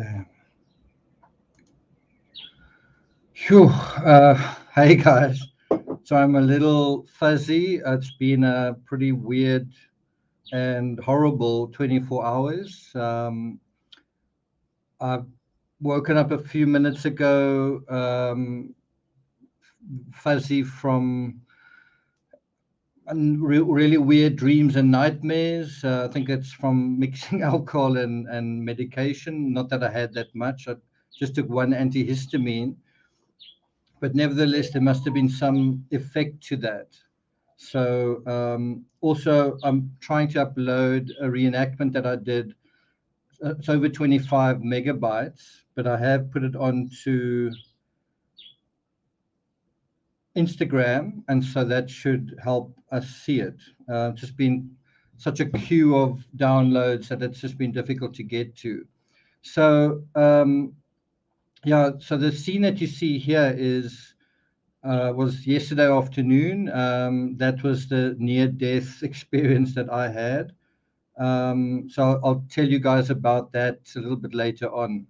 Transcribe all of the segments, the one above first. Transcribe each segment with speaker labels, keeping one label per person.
Speaker 1: Okay. Phew. Hey guys. So I'm a little fuzzy. It's been a pretty weird and horrible 24 hours. I've woken up a few minutes ago, fuzzy from really weird dreams and nightmares. I think it's from mixing alcohol and medication. Not that I had that much. I just took one antihistamine, but nevertheless, there must have been some effect to that. So also, I'm trying to upload a reenactment that I did. It's over 25 megabytes, but I have put it onto Instagram, and so that should help us see it. Just been such a queue of downloads that it's just been difficult to get to. So yeah, so the scene that you see here is was yesterday afternoon. That was the near-death experience that I had. So I'll tell you guys about that a little bit later on.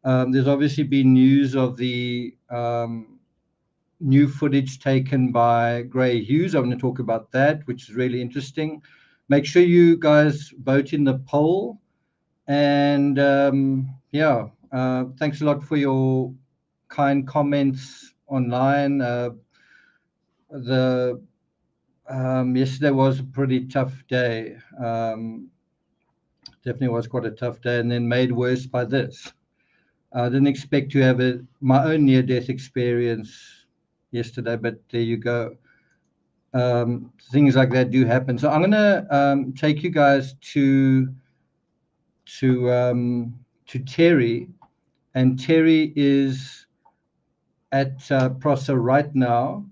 Speaker 1: There's obviously been news of the new footage taken by Gray Hughes. I'm going to talk about that, which is really interesting. Make sure you guys vote in the poll. And yeah, thanks a lot for your kind comments online. The Yesterday was a pretty tough day. Definitely was quite a tough day, and then made worse by this. I didn't expect to have my own near-death experience yesterday, but there you go. Things like that do happen. So I'm going to take you guys to Terry, and Terry is at Prosa right now,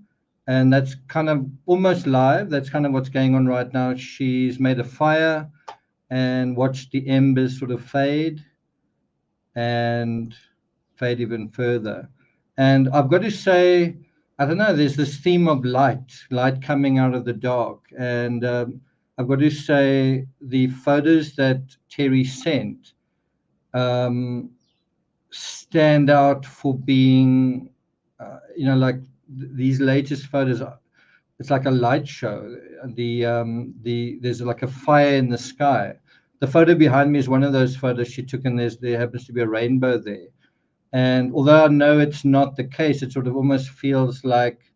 Speaker 1: and that's kind of almost live. That's kind of what's going on right now. She's made a fire and watched the embers sort of fade and fade even further. And I've got to say, I don't know, there's this theme of light coming out of the dark. And I've got to say, the photos that Terry sent um, stand out for being, like these latest photos. It's like a light show. There's like a fire in the sky. The photo behind me is one of those photos she took, and there happens to be a rainbow there. And although I know it's not the case, it sort of almost feels like,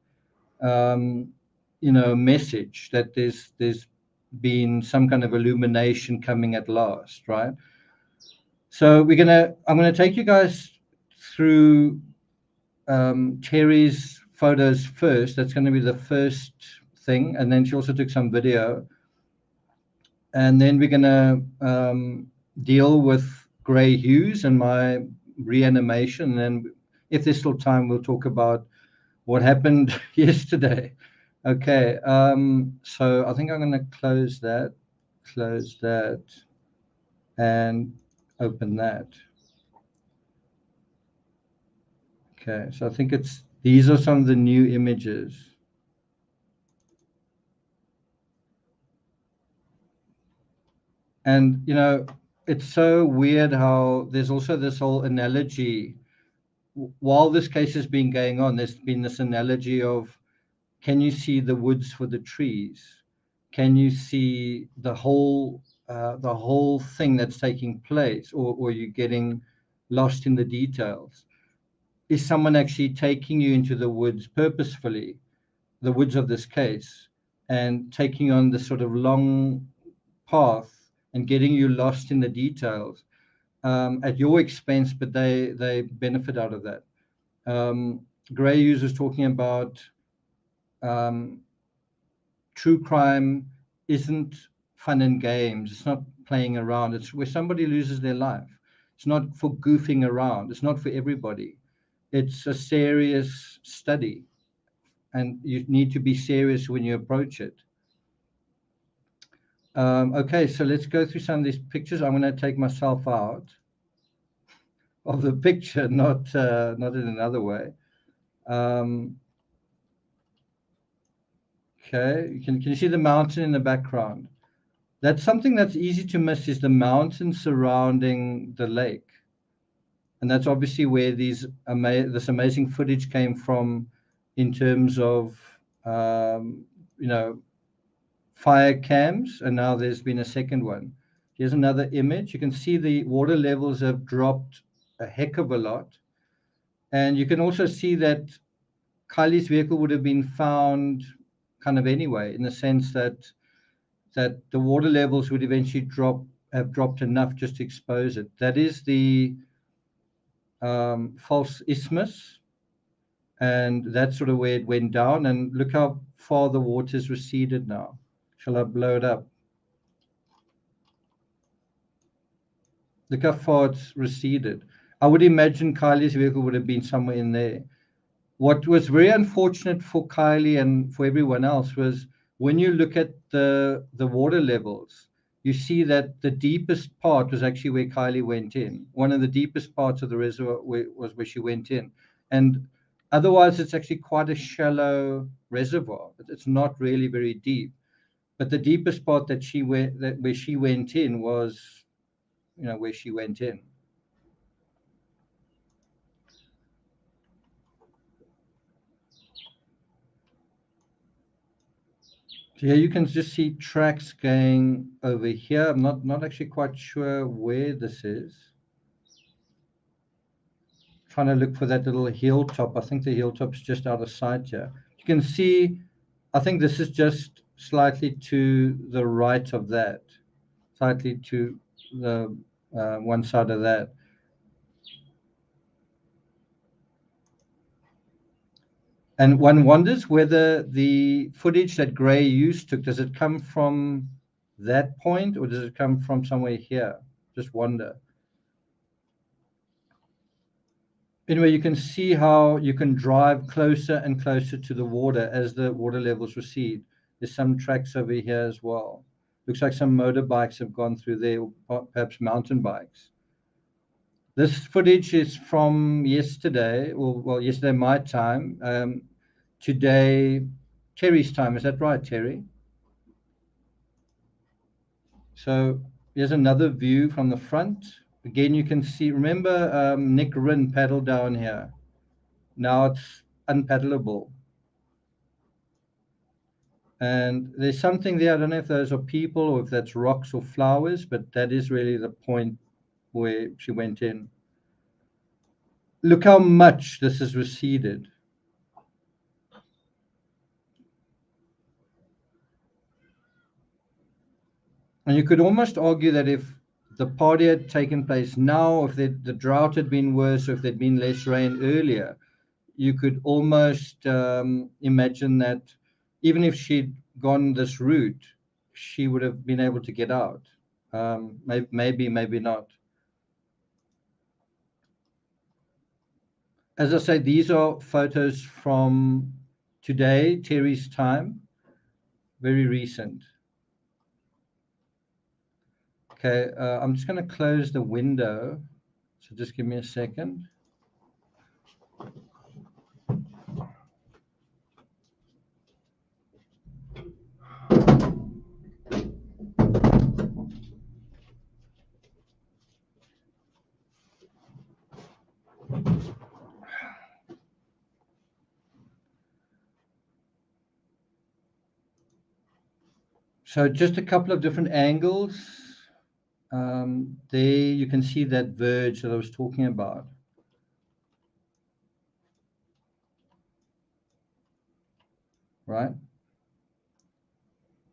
Speaker 1: um, a message that there's been some kind of illumination coming at last, right? So I'm gonna take you guys through Terry's photos first. That's going to be the first thing, and then she also took some video, and then we're going to deal with Gray Hughes and my reanimation. And then, if there's still time, we'll talk about what happened yesterday. Okay, so I think I'm going to close that, and open that. Okay, so I think these are some of the new images. And it's so weird how there's also this whole analogy. While this case has been going on, there's been this analogy of, can you see the woods for the trees? Can you see the whole thing that's taking place, or you're getting lost in the details? Is someone actually taking you into the woods purposefully, the woods of this case, and taking on this sort of long path and getting you lost in the details at your expense, but they benefit out of that. Gray Hughes was talking about um, true crime isn't fun and games. It's not playing around. It's where somebody loses their life. It's not for goofing around. It's not for everybody. It's a serious study, and you need to be serious when you approach it. Okay, so let's go through some of these pictures. I'm going to take myself out of the picture, not in another way. Okay, can you see the mountain in the background? That's something that's easy to miss, is the mountain surrounding the lake. And that's obviously where this amazing footage came from in terms of, you know, fire cams. And now there's been a second one. Here's another image. You can see the water levels have dropped a heck of a lot. And you can also see that Kylie's vehicle would have been found kind of anyway, in the sense that the water levels would eventually have dropped enough just to expose it. That is the false isthmus, and that's sort of where it went down. And look how far the water's receded now. Shall I blow it up? Look how far it's receded. I would imagine Kylie's vehicle would have been somewhere in there. What was very unfortunate for Kylie and for everyone else was when you look at the water levels, you see that the deepest part was actually where Kylie went in. One of the deepest parts of the reservoir was where she went in. And otherwise, it's actually quite a shallow reservoir. It's not really very deep. But the deepest part where she went in was, you know, where she went in. So here you can just see tracks going over here. I'm not actually quite sure where this is. Trying to look for that little hilltop. I think the hilltop's just out of sight here. You can see, I think this is just slightly to the right of that, slightly to the one side of that. And one wonders whether the footage that Gray used took, does it come from that point or does it come from somewhere here? Just wonder. Anyway, you can see how you can drive closer and closer to the water as the water levels recede. There's some tracks over here as well. Looks like some motorbikes have gone through there, or perhaps mountain bikes. This footage is from yesterday, or well, yesterday my time. Today, Terry's time. Is that right, Terry? So here's another view from the front. Again, you can see, remember Nick Rinn paddled down here. Now it's unpaddleable. And there's something there. I don't know if those are people or if that's rocks or flowers, but that is really the point where she went in. Look how much this has receded. And you could almost argue that if the party had taken place now, if the drought had been worse, or if there'd been less rain earlier, you could almost imagine that even if she'd gone this route, she would have been able to get out. Maybe, maybe not. As I say, these are photos from today, Terry's time, very recent. Okay, I'm just going to close the window. So just give me a second. So just a couple of different angles. There you can see that verge that I was talking about. Right?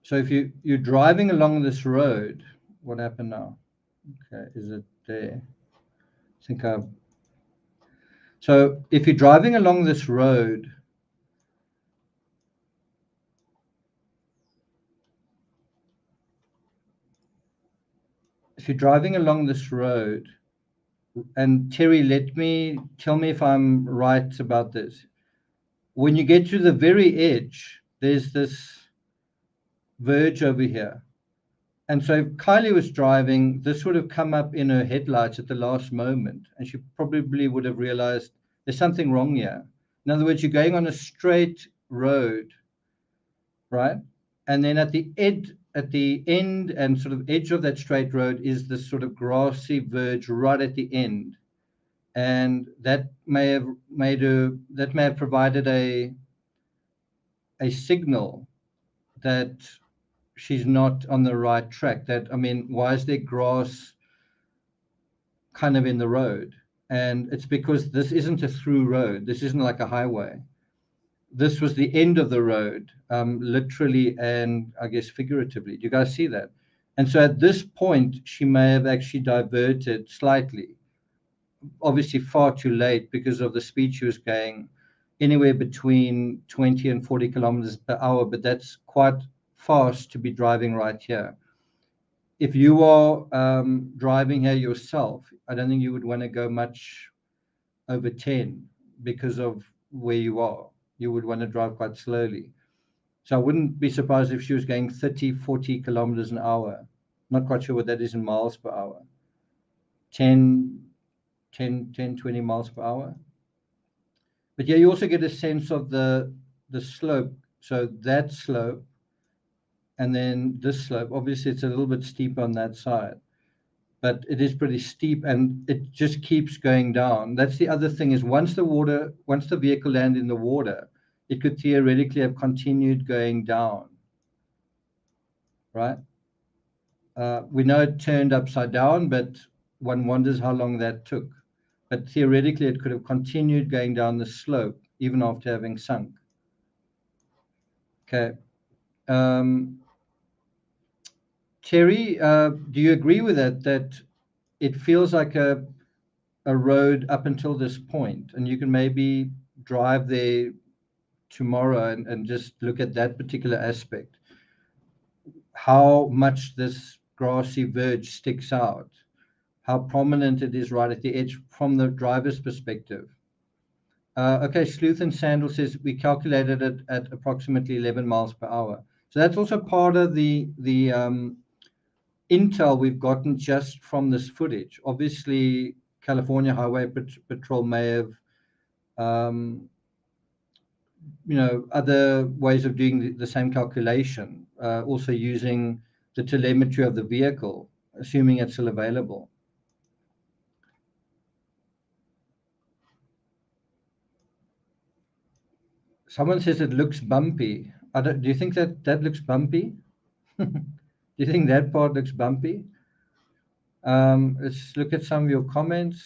Speaker 1: So if you're driving along this road, what happened now? Okay, is it there? I think I've... So if you're driving along this road, and Terry, tell me if I'm right about this. When you get to the very edge, there's this verge over here. And so if Kylie was driving, this would have come up in her headlights at the last moment, and she probably would have realized there's something wrong here. In other words, you're going on a straight road, right? And then at the end and sort of edge of that straight road is this sort of grassy verge right at the end. and that may have provided a signal that she's not on the right track. That, I mean, why is there grass kind of in the road? And it's because this isn't a through road. This isn't like a highway. This was the end of the road, literally and I guess figuratively. Do you guys see that? And so at this point, she may have actually diverted slightly, obviously far too late because of the speed she was going, anywhere between 20 and 40 kilometers per hour, but that's quite fast to be driving right here. If you are driving here yourself, I don't think you would want to go much over 10 because of where you are. You would want to drive quite slowly. So I wouldn't be surprised if she was going 30, 40 kilometers an hour. Not quite sure what that is in miles per hour. 10, 20 miles per hour. But yeah, you also get a sense of the slope. So that slope and then this slope, obviously it's a little bit steep on that side, but it is pretty steep and it just keeps going down. That's the other thing, is once the vehicle landed in the water, it could theoretically have continued going down, right? We know it turned upside down, but one wonders how long that took. But theoretically, it could have continued going down the slope even after having sunk. Okay. Terry, do you agree with that, that it feels like a road up until this point, and you can maybe drive there tomorrow and just look at that particular aspect, how much this grassy verge sticks out, how prominent it is right at the edge from the driver's perspective. Okay, Sleuth and Sandal says we calculated it at approximately 11 miles per hour. So that's also part of the intel we've gotten just from this footage. Obviously, California Highway Patrol may have, other ways of doing the same calculation, also using the telemetry of the vehicle, assuming it's still available. Someone says it looks bumpy. Do you think that looks bumpy? Do you think that part looks bumpy? Let's look at some of your comments.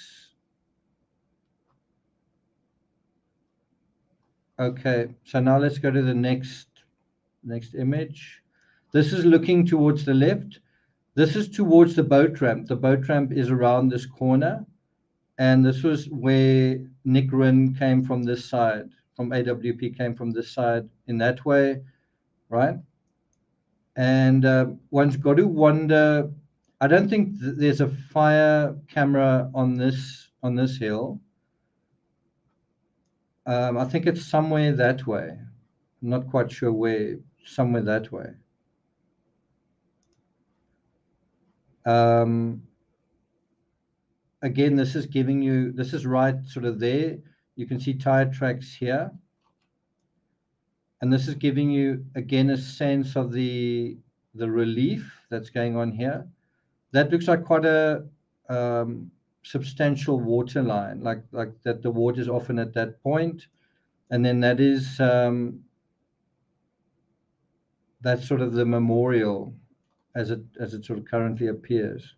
Speaker 1: Okay, so now let's go to the next image. This is looking towards the left. This is towards the boat ramp. The boat ramp is around this corner. And this was where Nick Rinn came from this side, from AWP came from this side in that way, right? And one's got to wonder, I don't think there's a fire camera on this hill. I think it's somewhere that way. I'm not quite sure where, somewhere that way. Again, this is giving you, this is right sort of there. You can see tire tracks here. And this is giving you, again, a sense of the relief that's going on here. That looks like quite a substantial water line, like that the water is often at that point. And then that is, that's sort of the memorial as it sort of currently appears.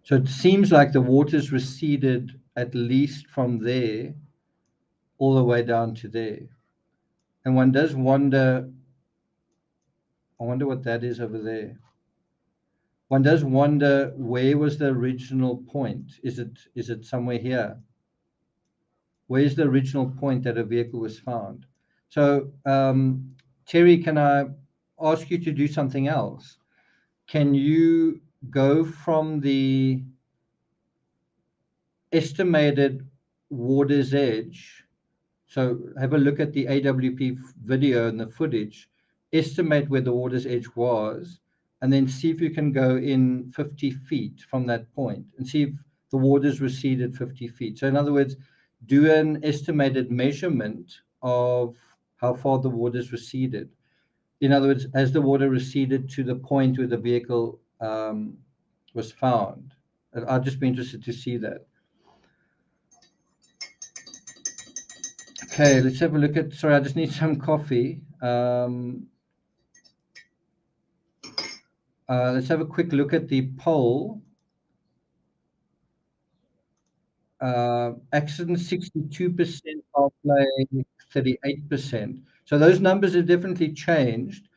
Speaker 1: So it seems like the water's receded at least from there all the way down to there. And one does wonder, I wonder what that is over there. One does wonder, where was the original point? Is it somewhere here? Where's the original point that a vehicle was found? So, Terry, can I ask you to do something else? Can you go from the estimated water's edge? So have a look at the AWP video and the footage, estimate where the water's edge was, and then see if you can go in 50 feet from that point and see if the water's receded 50 feet. So in other words, do an estimated measurement of how far the water's receded. In other words, has the water receded to the point where the vehicle was found? I'd just be interested to see that. Okay, let's have a look at. Sorry, I just need some coffee. Let's have a quick look at the poll. Accident 62%, foul play 38%. So those numbers have definitely changed.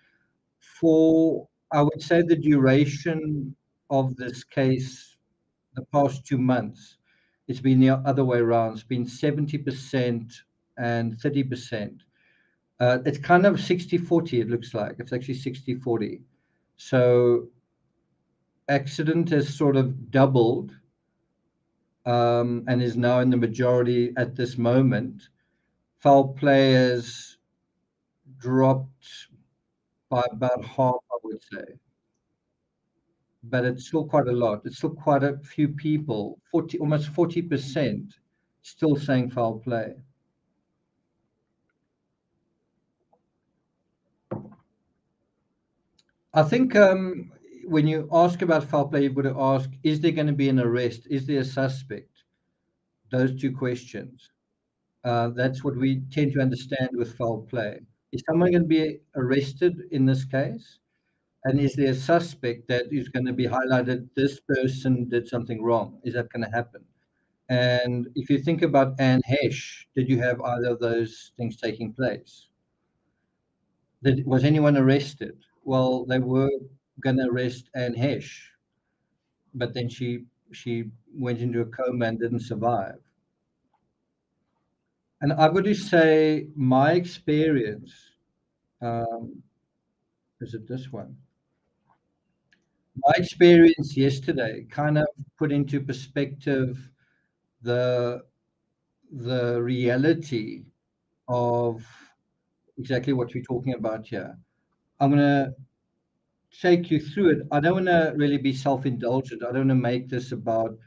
Speaker 1: For, I would say, the duration of this case, the past 2 months, it's been the other way around. It's been 70% and 30%. It's kind of 60-40, it looks like. It's actually 60-40. So accident has sort of doubled, and is now in the majority at this moment. Foul play has dropped by about half, I would say. But it's still quite a lot. It's still quite a few people, 40, almost 40%, still saying foul play. I think when you ask about foul play, you've got to ask, is there going to be an arrest? Is there a suspect? Those two questions. That's what we tend to understand with foul play. Is someone going to be arrested in this case? And is there a suspect that is going to be highlighted, this person did something wrong? Is that going to happen? And if you think about Anne Hesh, did you have either of those things taking place? Was anyone arrested? Well, they were going to arrest Anne Hesh, but then she went into a coma and didn't survive. And I've got to say, my experience, um, is it this one? My experience yesterday kind of put into perspective the the reality of exactly what we're talking about here. I'm going to take you through it. I don't want to really be self-indulgent. I don't want to make this about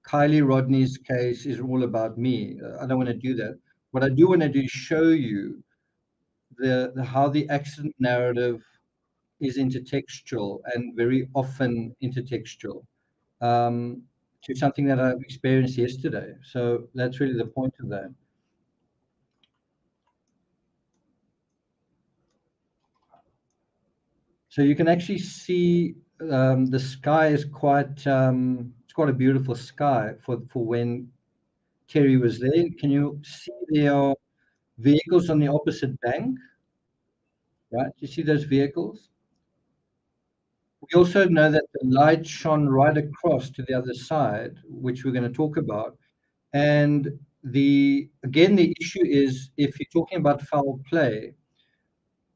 Speaker 1: Kylie Rodney's case is all about me. I don't want to do that. What I do want to do is show you the how the accident narrative is intertextual and very often intertextual, um, to something that I've experienced yesterday. So that's really the point of that. So you can actually see, the sky is quite, it's quite a beautiful sky for when Terry was there. Can you see there are vehicles on the opposite bank, right? You see those vehicles? We also know that the light shone right across to the other side, which we're going to talk about. And the issue is, if you're talking about foul play,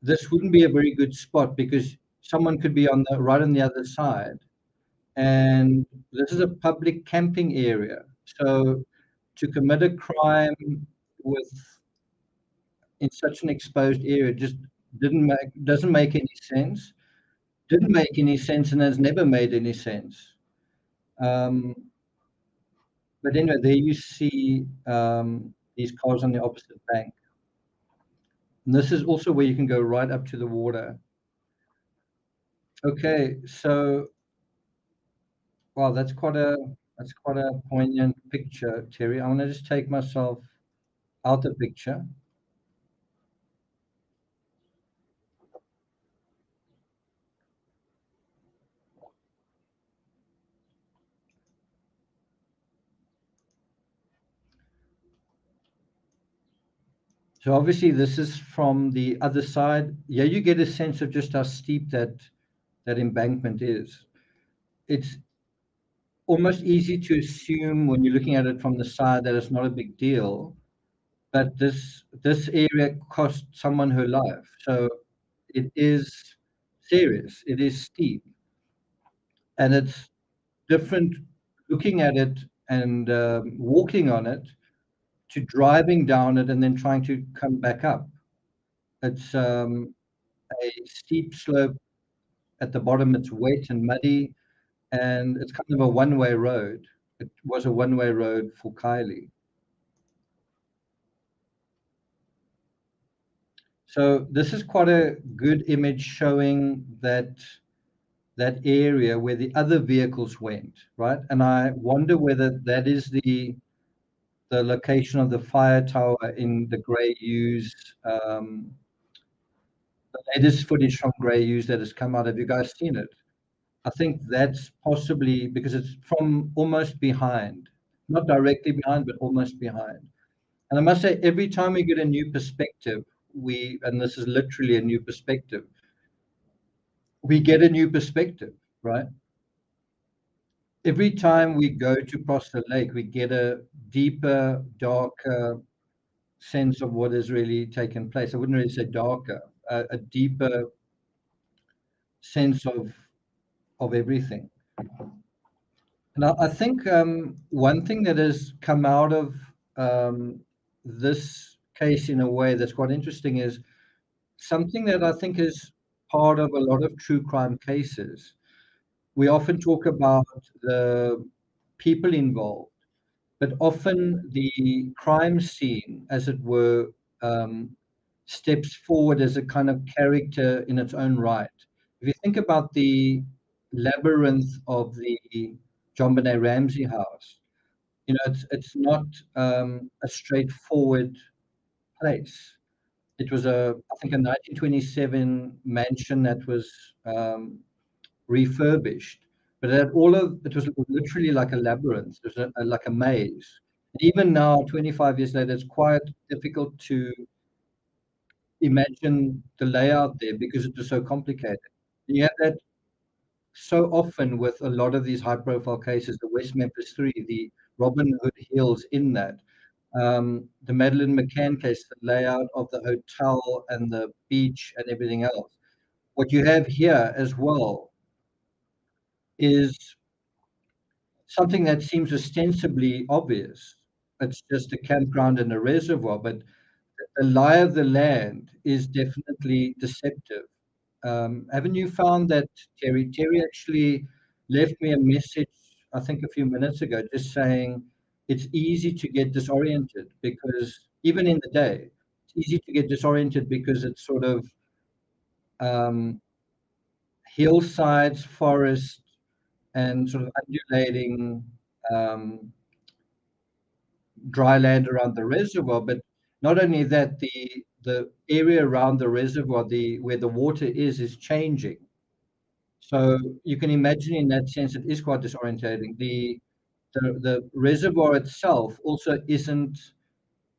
Speaker 1: this wouldn't be a very good spot because someone could be on the right on the other side, and this is a public camping area. So to commit a crime with in such an exposed area just didn't make doesn't make any sense. Didn't make any sense and has never made any sense. Um, but anyway, there you see, these cars on the opposite bank. And this is also where you can go right up to the water. Okay, so wow, that's quite a poignant picture, Terry. I want to just take myself out the picture. So obviously this is from the other side. Yeah, you get a sense of just how steep that embankment is. It's almost easy to assume when you're looking at it from the side that it's not a big deal, but this area cost someone her life. So it is serious. It is steep, and it's different looking at it and walking on it to driving down it and then trying to come back up. It's a steep slope at the bottom. It's wet and muddy, and it's kind of a one-way road. It was a one-way road for Kylie. So this is quite a good image showing that that area where the other vehicles went, right? And I wonder whether that is the location of the fire tower in the Grey Use, the latest footage from Grey Use that has come out. Have you guys seen it? I think that's possibly because it's from almost behind, not directly behind, but almost behind. And I must say, every time we get a new perspective, and this is literally a new perspective, we get a new perspective, right? Every time we go to Proster Lake, we get a deeper, darker sense of what has really taken place. I wouldn't really say darker, a deeper sense of everything. And I think one thing that has come out of this case in a way that's quite interesting is something that I think is part of a lot of true crime cases. We often talk about the people involved, but often the crime scene, as it were, um, steps forward as a kind of character in its own right. If you think about the labyrinth of the John Benet Ramsey house, you know, it's not a straightforward place. It was I think, a 1927 mansion that was um, refurbished, but it was literally like a labyrinth. It was like a maze. Even now, 25 years later, it's quite difficult to imagine the layout there because it was so complicated. You have that so often with a lot of these high-profile cases, the West Memphis Three, the Robin Hood Hills in that, the Madeleine McCann case, the layout of the hotel and the beach and everything else. What you have here as well is something that seems ostensibly obvious. It's just a campground and a reservoir, but the lie of the land is definitely deceptive. Haven't you found that, Terry? Terry actually left me a message, I think, a few minutes ago, just saying it's easy to get disoriented because even in the day, it's easy to get disoriented because it's sort of um, hillsides, forest, and sort of undulating um, dry land around the reservoir. But not only that, the area around the reservoir, the where the water is changing. So you can imagine in that sense it is quite disorientating. The reservoir itself also isn't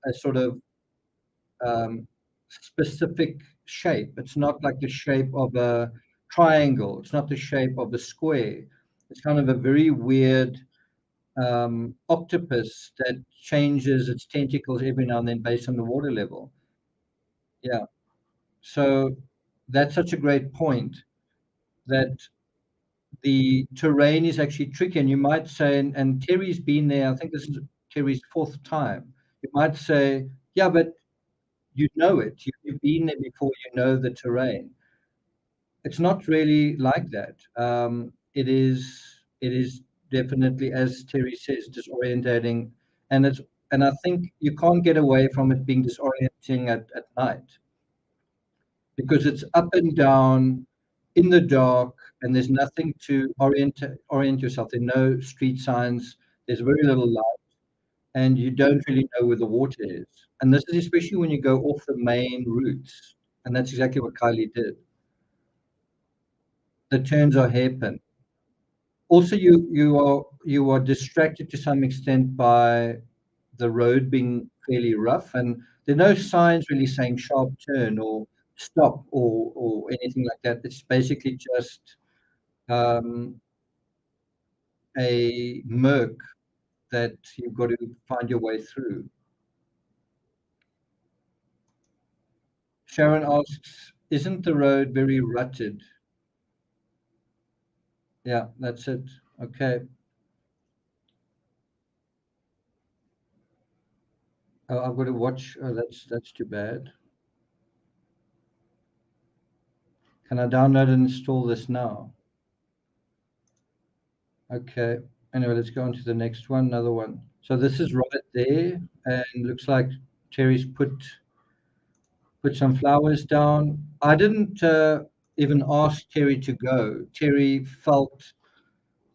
Speaker 1: a sort of specific shape. It's not like the shape of a triangle. It's not the shape of a square. It's kind of a very weird octopus that changes its tentacles every now and then based on the water level. Yeah. So that's such a great point that the terrain is actually tricky. And you might say, and Terry's been there, I think this is Terry's fourth time. You might say, yeah, but you know it. You've been there before, you know the terrain. It's not really like that. It is definitely, as Terry says, disorientating, and I think you can't get away from it being disorienting at night because it's up and down in the dark, and there's nothing to orient yourself. There are no street signs. There's very little light, and you don't really know where the water is. And this is especially when you go off the main routes, and that's exactly what Kylie did. The turns are hairpin. Also, you are distracted to some extent by the road being fairly rough, and there are no signs really saying sharp turn or stop or anything like that. It's basically just um, a murk that you've got to find your way through. Sharon asks, isn't the road very rutted? Yeah, that's it. Okay. Oh, I've got to watch. Oh, that's too bad. Can I download and install this now? Okay. Anyway, let's go on to the next one. Another one. So this is right there, and looks like Terry's put some flowers down. I didn't. even asked Terry to go. Terry felt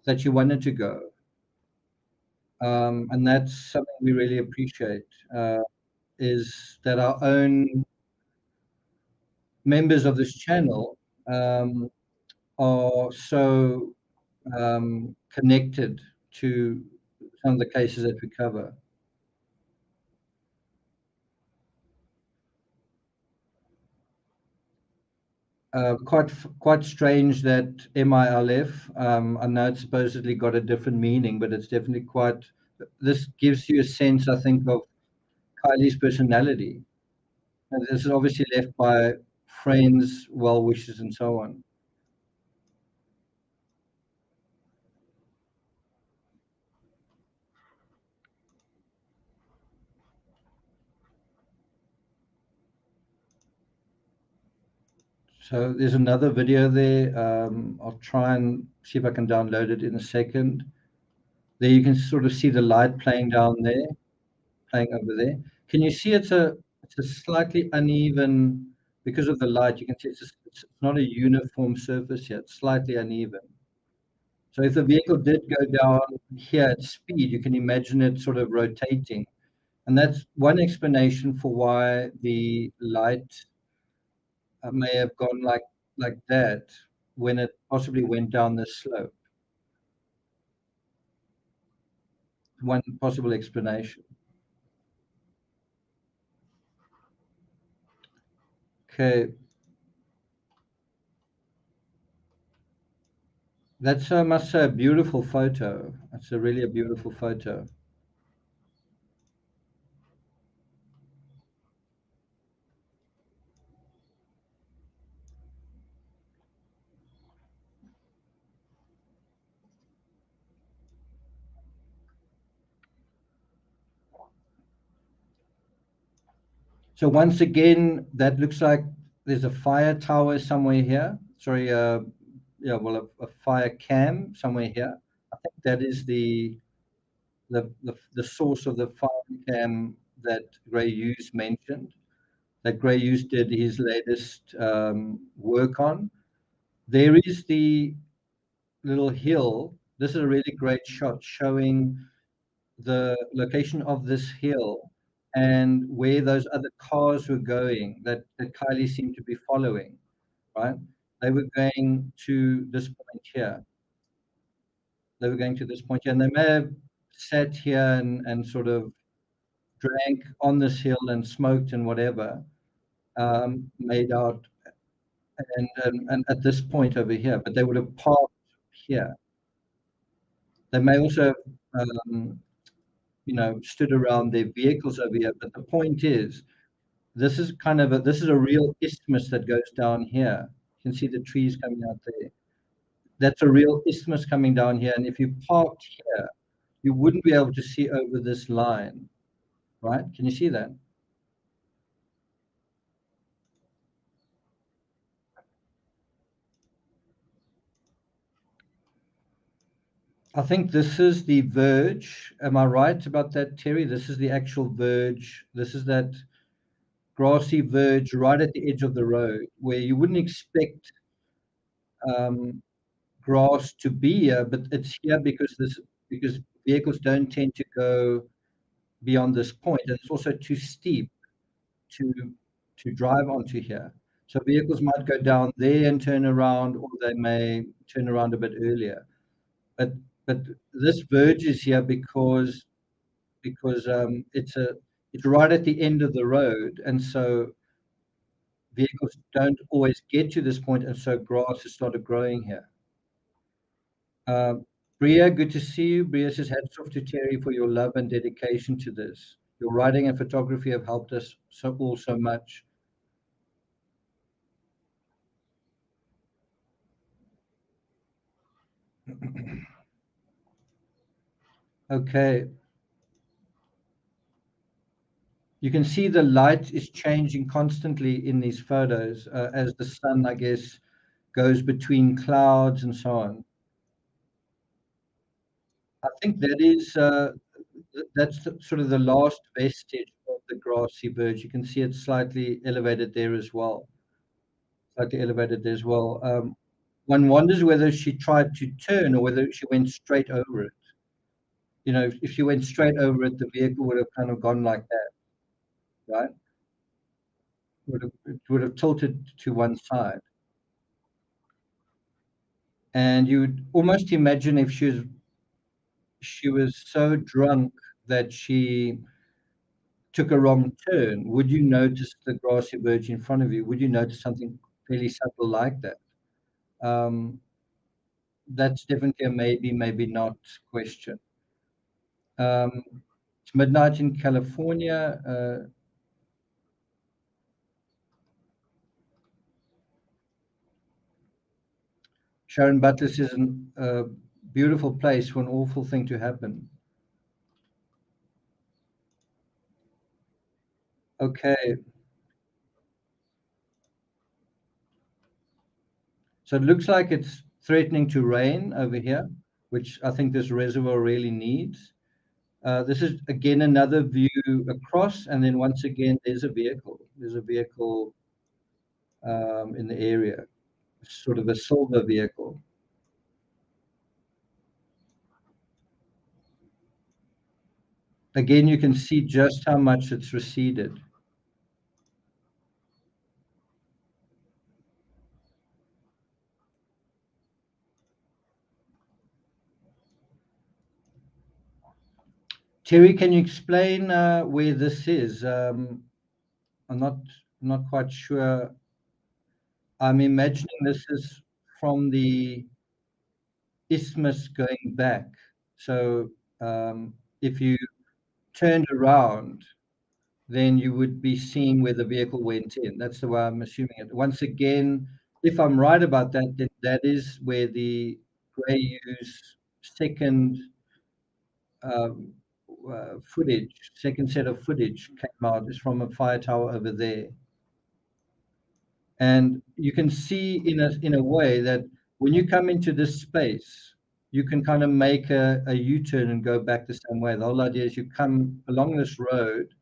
Speaker 1: that you wanted to go. And that's something we really appreciate, is that our own members of this channel um, are so connected to some of the cases that we cover. Quite strange that MILF. I know it's supposedly got a different meaning, but it's definitely quite. This gives you a sense, I think, of Kylie's personality. And this is obviously left by friends, well wishes, and so on. So there's another video there. I'll try and see if I can download it in a second. There you can sort of see the light playing down there, playing over there. Can you see it's a slightly uneven because of the light. You can see it's not a uniform surface here. It's slightly uneven. So if the vehicle did go down here at speed, you can imagine it sort of rotating. And that's one explanation for why the light may have gone like that when it possibly went down this slope. One possible explanation. Okay, that's I must say a beautiful photo. That's a really a beautiful photo. So once again, that looks like there's a fire tower somewhere here. Sorry, yeah, well, a fire cam somewhere here. I think that is the source of the fire cam that Gray Hughes mentioned. That Gray Hughes did his latest work on. There is the little hill. This is a really great shot showing the location of this hill and where those other cars were going that Kylie seemed to be following, right? They were going to this point here. They were going to this point here, and they may have sat here and sort of drank on this hill and smoked and whatever, made out, and at this point over here, but they would have parked here. They may also have, stood around their vehicles over here. But the point is, this is a real isthmus that goes down here. You can see the trees coming out there. That's a real isthmus coming down here. And if you parked here, you wouldn't be able to see over this line, right? Can you see that? I think this is the verge. Am I right about that, Terry? This is the actual verge. This is that grassy verge right at the edge of the road where you wouldn't expect um, grass to be here, but it's here because vehicles don't tend to go beyond this point, and it's also too steep to drive onto here. So vehicles might go down there and turn around, or they may turn around a bit earlier. But but this verge is here because it's right at the end of the road, and so vehicles don't always get to this point, and so grass has started growing here. Bria, good to see you. Bria says, hats off to Terry for your love and dedication to this. Your writing and photography have helped us all so much. Okay. You can see the light is changing constantly in these photos as the sun, I guess, goes between clouds and so on. I think that's sort of the last vestige of the grassy verge. You can see it's slightly elevated there as well. slightly elevated there as well. One wonders whether she tried to turn or whether she went straight over it. You know, if she went straight over it, the vehicle would have kind of gone like that, right? It would have tilted to one side. And you would almost imagine if she was so drunk that she took a wrong turn, would you notice the grassy verge in front of you? Would you notice something fairly subtle like that? Um, that's definitely a maybe, maybe not question. Um, it's midnight in California. Sharon Butler says a beautiful place for an awful thing to happen. Okay, so it looks like it's threatening to rain over here, which I think this reservoir really needs. This is again another view across, and then once again, there's a vehicle. There's a vehicle in the area, sort of a silver vehicle. Again, you can see just how much it's receded. Terry, can you explain where this is? I'm not quite sure. I'm imagining this is from the isthmus going back. So if you turned around, then you would be seeing where the vehicle went in. That's the way I'm assuming it. Once again, if I'm right about that, then that is where the Grey U's second um, footage, second set of footage came out is from a fire tower over there. And you can see in a way that when you come into this space, you can kind of make a U-turn and go back the same way. The whole idea is you come along this road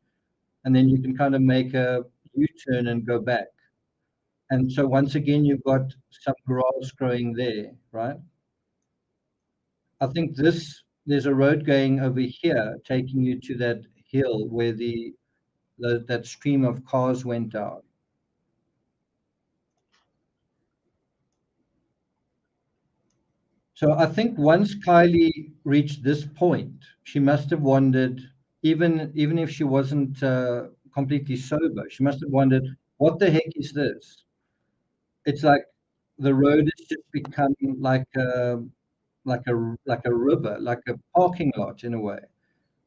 Speaker 1: and then you can kind of make a U-turn and go back. And so once again, you've got some grass growing there, right? I think there's a road going over here taking you to that hill where that stream of cars went down. So I think once Kylie reached this point, she must have wondered, even if she wasn't completely sober, she must have wondered, what the heck is this? It's like the road has just become like a river, like a parking lot in a way.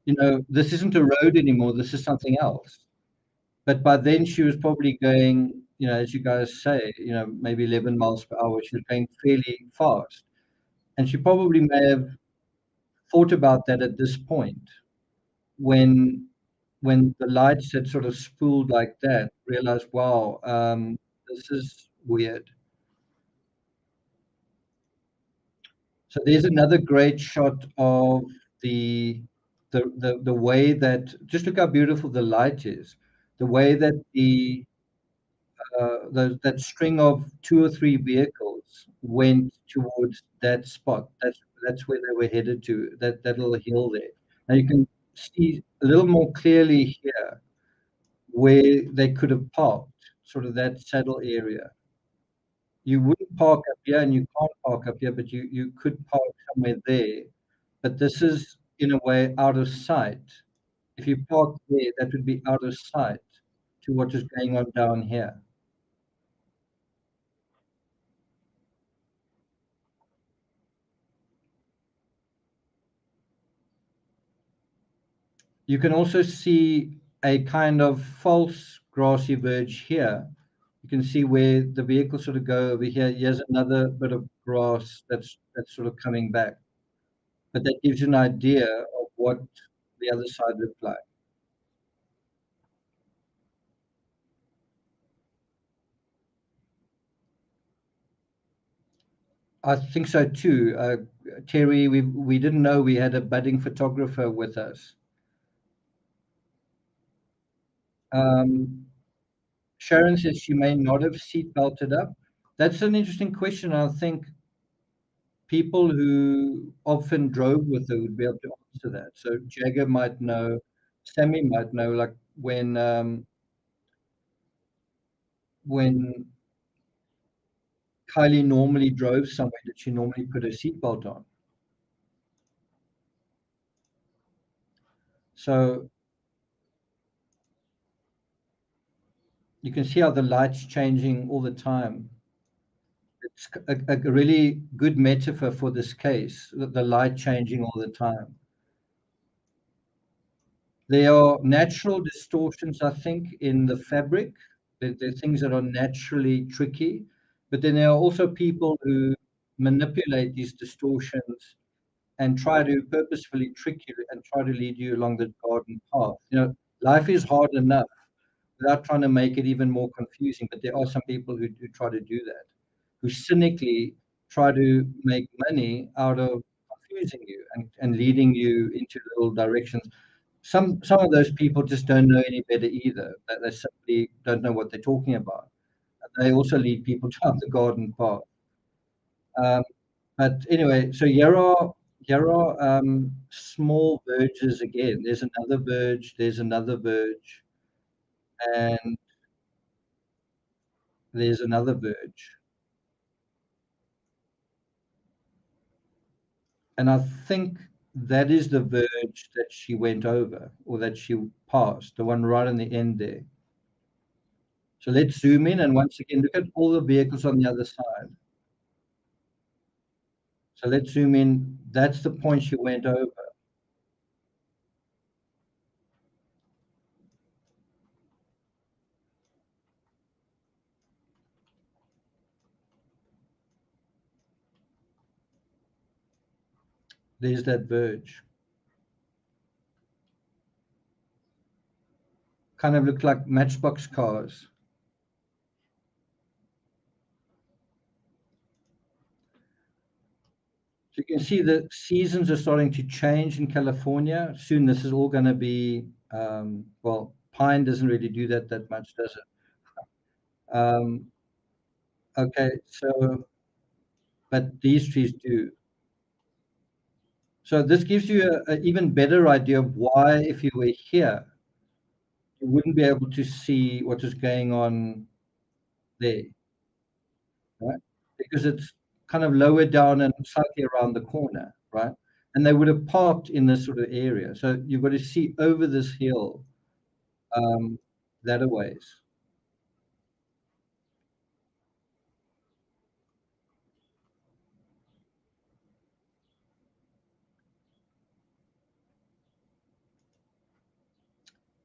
Speaker 1: You know, this isn't a road anymore. This is something else. But by then she was probably going, as you guys say, maybe 11 miles per hour. She was going fairly fast. And she probably may have thought about that at this point when the lights had sort of spooled like that, realized, wow, this is weird. So there's another great shot of the way that, just look how beautiful the light is. The way that that string of two or three vehicles went towards that spot. That's where they were headed to, that little hill there. Now you can see a little more clearly here where they could have parked, sort of that saddle area. You wouldn't park up here and you can't park up here, but you could park somewhere there. But this is in a way out of sight. If you park there, that would be out of sight to what is going on down here. You can also see a kind of false grassy verge here. You can see where the vehicles sort of go over here. Here's another bit of grass that's sort of coming back. But that gives you an idea of what the other side looked like. I think so too. Terry, we didn't know we had a budding photographer with us. Um, Sharon says she may not have seat belted up. That's an interesting question. I think people who often drove with her would be able to answer that. So Jagger might know, Sammy might know, like when Kylie normally drove somewhere, did she normally put her seatbelt on? So you can see how the light's changing all the time. It's a really good metaphor for this case, the light changing all the time. There are natural distortions, I think, in the fabric. There are things that are naturally tricky, but then there are also people who manipulate these distortions and try to purposefully trick you and try to lead you along the garden path. Life is hard enough without trying to make it even more confusing, but there are some people who try to do that, who cynically try to make money out of confusing you and leading you into little directions. Some of those people just don't know any better either. That they simply don't know what they're talking about. They also lead people down the garden path. Um, but anyway, so Yarrow, small verges again. There's another verge. There's another verge, and there's another verge. And I think that is the verge that she went over or that she passed, the one right on the end there. So let's zoom in and once again look at all the vehicles on the other side. So let's zoom in. That's the point she went over. There's that verge. Kind of look like matchbox cars. So you can see the seasons are starting to change in California. Soon this is all going to be, well, pine doesn't really do that much, does it? Okay, so, but these trees do. So this gives you an even better idea of why, if you were here, you wouldn't be able to see what is going on there, right? Because it's kind of lower down and slightly around the corner, right? And they would have parked in this sort of area. So you've got to see over this hill um, that a ways.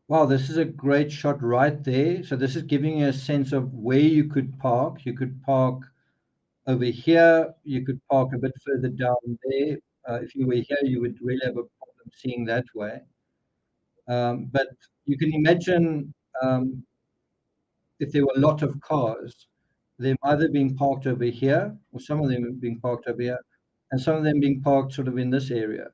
Speaker 1: Wow, this is a great shot right there. So this is giving you a sense of where you could park. You could park over here. You could park a bit further down there. If you were here, you would really have a problem seeing that way. But you can imagine if there were a lot of cars, them either being parked over here, or some of them being parked over here, and some of them being parked sort of in this area.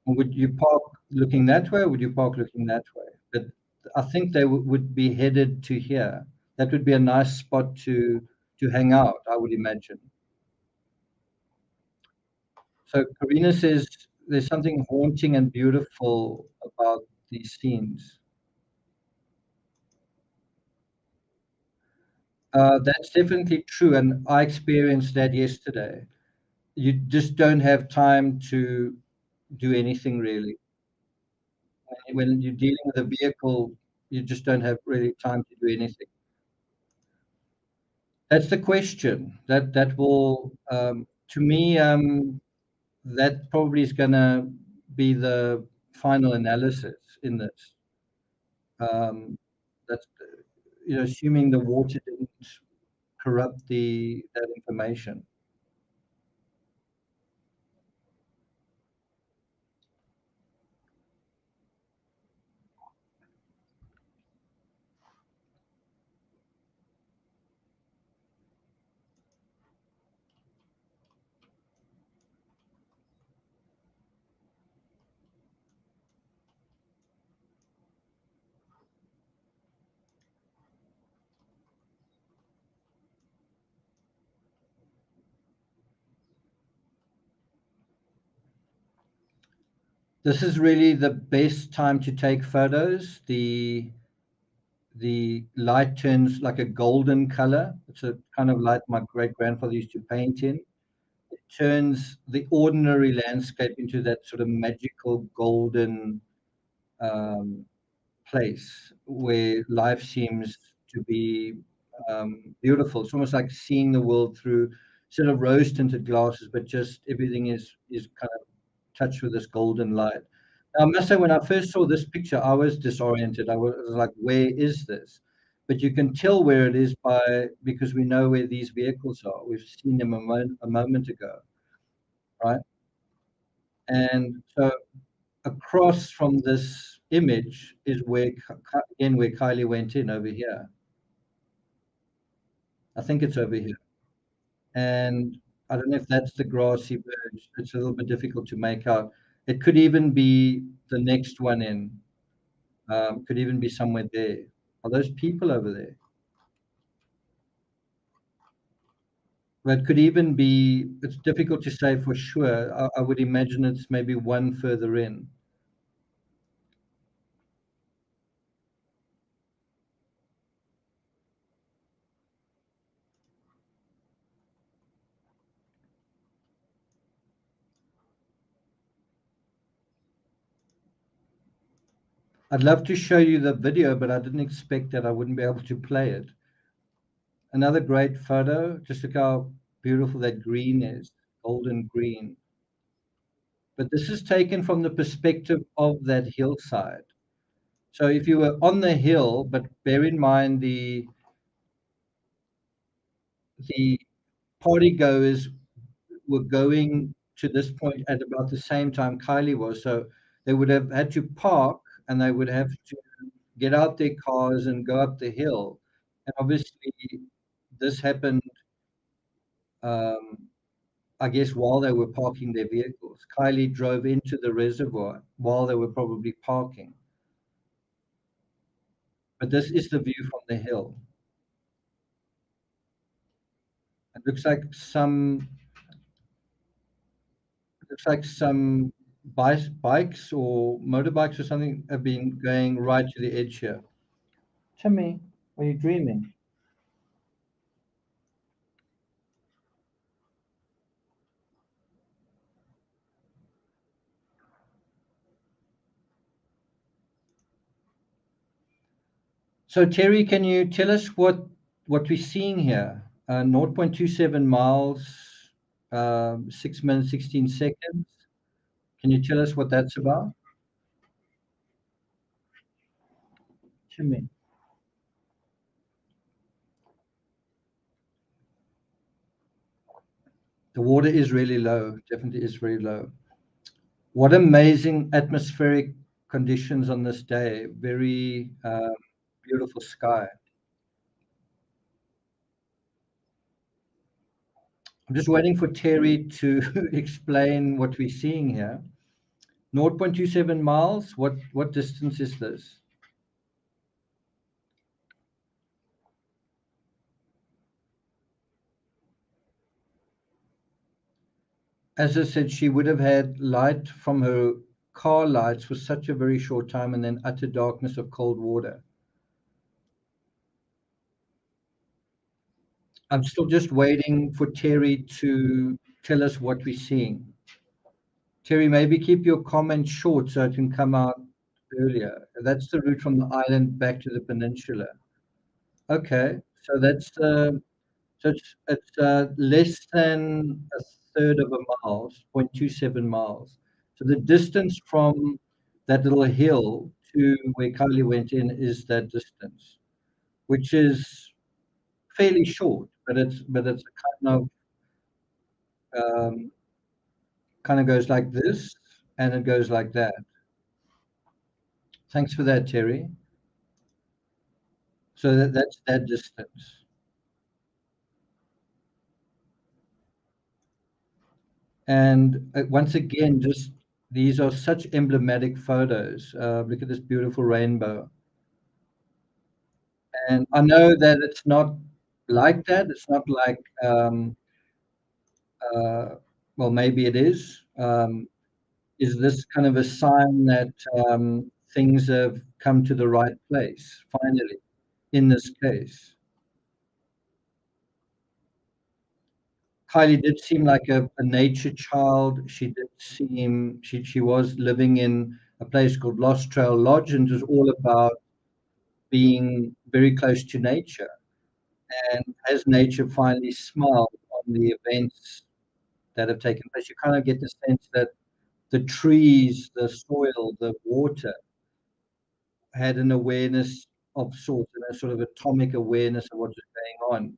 Speaker 1: Or would you park looking that way, or would you park looking that way? But I think they would be headed to here. That would be a nice spot to hang out, I would imagine. So Karina says there's something haunting and beautiful about these scenes. That's definitely true, and I experienced that yesterday. You just don't have time to do anything really. When you're dealing with a vehicle, you just don't have really time to do anything. That's the question. That will, to me, that probably is gonna be the final analysis in this. Um, that's, assuming the water didn't corrupt that information. This is really the best time to take photos. The light turns like a golden color. It's a kind of light my great-grandfather used to paint in. It turns the ordinary landscape into that sort of magical golden um, place where life seems to be beautiful. It's almost like seeing the world through sort of rose-tinted glasses, but just everything is kind of touched with this golden light. Now, I must say, when I first saw this picture, I was disoriented. I was like, "Where is this?" But you can tell where it is by because we know where these vehicles are. We've seen them a moment ago, right? And so across from this image is where again where Kylie went in over here. I think it's over here. And I don't know if that's the grassy verge. It's a little bit difficult to make out. It could even be the next one in. Could even be somewhere there. Are those people over there? But it could even be, it's difficult to say for sure. I would imagine it's maybe one further in. I'd love to show you the video, but I didn't expect that I wouldn't be able to play it. Another great photo. Just look how beautiful that green is, golden green. But this is taken from the perspective of that hillside. So if you were on the hill, but bear in mind the party goers were going to this point at about the same time Kylie was. So they would have had to park and they would have to get out their cars and go up the hill. And obviously, this happened, um, I guess, while they were parking their vehicles. Kylie drove into the reservoir while they were probably parking. But this is the view from the hill. It looks like some bikes or motorbikes or something have been going right to the edge here. Timmy, are you dreaming? So Terry, can you tell us what we're seeing here? 0.27 miles, 6 minutes 16 seconds. Can you tell us what that's about? Timmy. The water is really low. Definitely is very low. What amazing atmospheric conditions on this day. Very beautiful sky. I'm just waiting for Terry to explain what we're seeing here. 0.27 miles. What distance is this? As I said, she would have had light from her car lights for such a very short time and then utter darkness of cold water. I'm still just waiting for Terry to tell us what we're seeing. Terry, maybe keep your comment short so it can come out earlier. That's the route from the island back to the peninsula. Okay, so it's less than a third of a mile, 0.27 miles. So the distance from that little hill to where Kylie went in is that distance, which is fairly short, but it's a um, kind of goes like this and it goes like that. Thanks for that, Terry. So that's that distance. And once again, just these are such emblematic photos. Look at this beautiful rainbow. And I know that it's not like that. It's not like, uh, well, maybe it is. is this kind of a sign that things have come to the right place finally in this case? Kylie did seem like a nature child. She did seem she was living in a place called Lost Trail Lodge, and it was all about being very close to nature. And as nature finally smiled on the events that have taken place, you kind of get the sense that the trees, the soil, the water had an awareness of sorts, and a sort of atomic awareness of what was going on.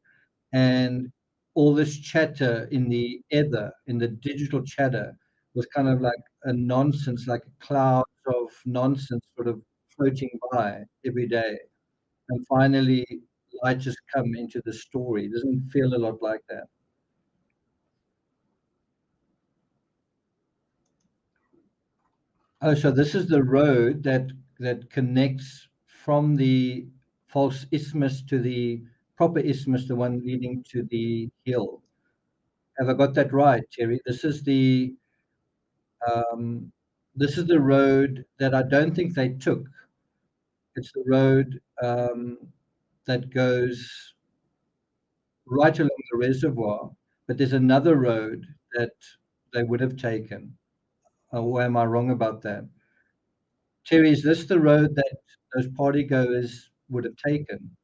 Speaker 1: And all this chatter in the ether, in the digital chatter, was kind of like a nonsense, like a cloud of nonsense sort of floating by every day. And finally, light just come into the story. Doesn't feel a lot like that. Oh, so this is the road that connects from the false isthmus to the proper isthmus, the one leading to the hill. Have I got that right, Terry? Um, this is the road that I don't think they took. It's the road that goes right along the reservoir, but there's another road that they would have taken. Or am I wrong about that? Terry, is this the road that those party goers would have taken?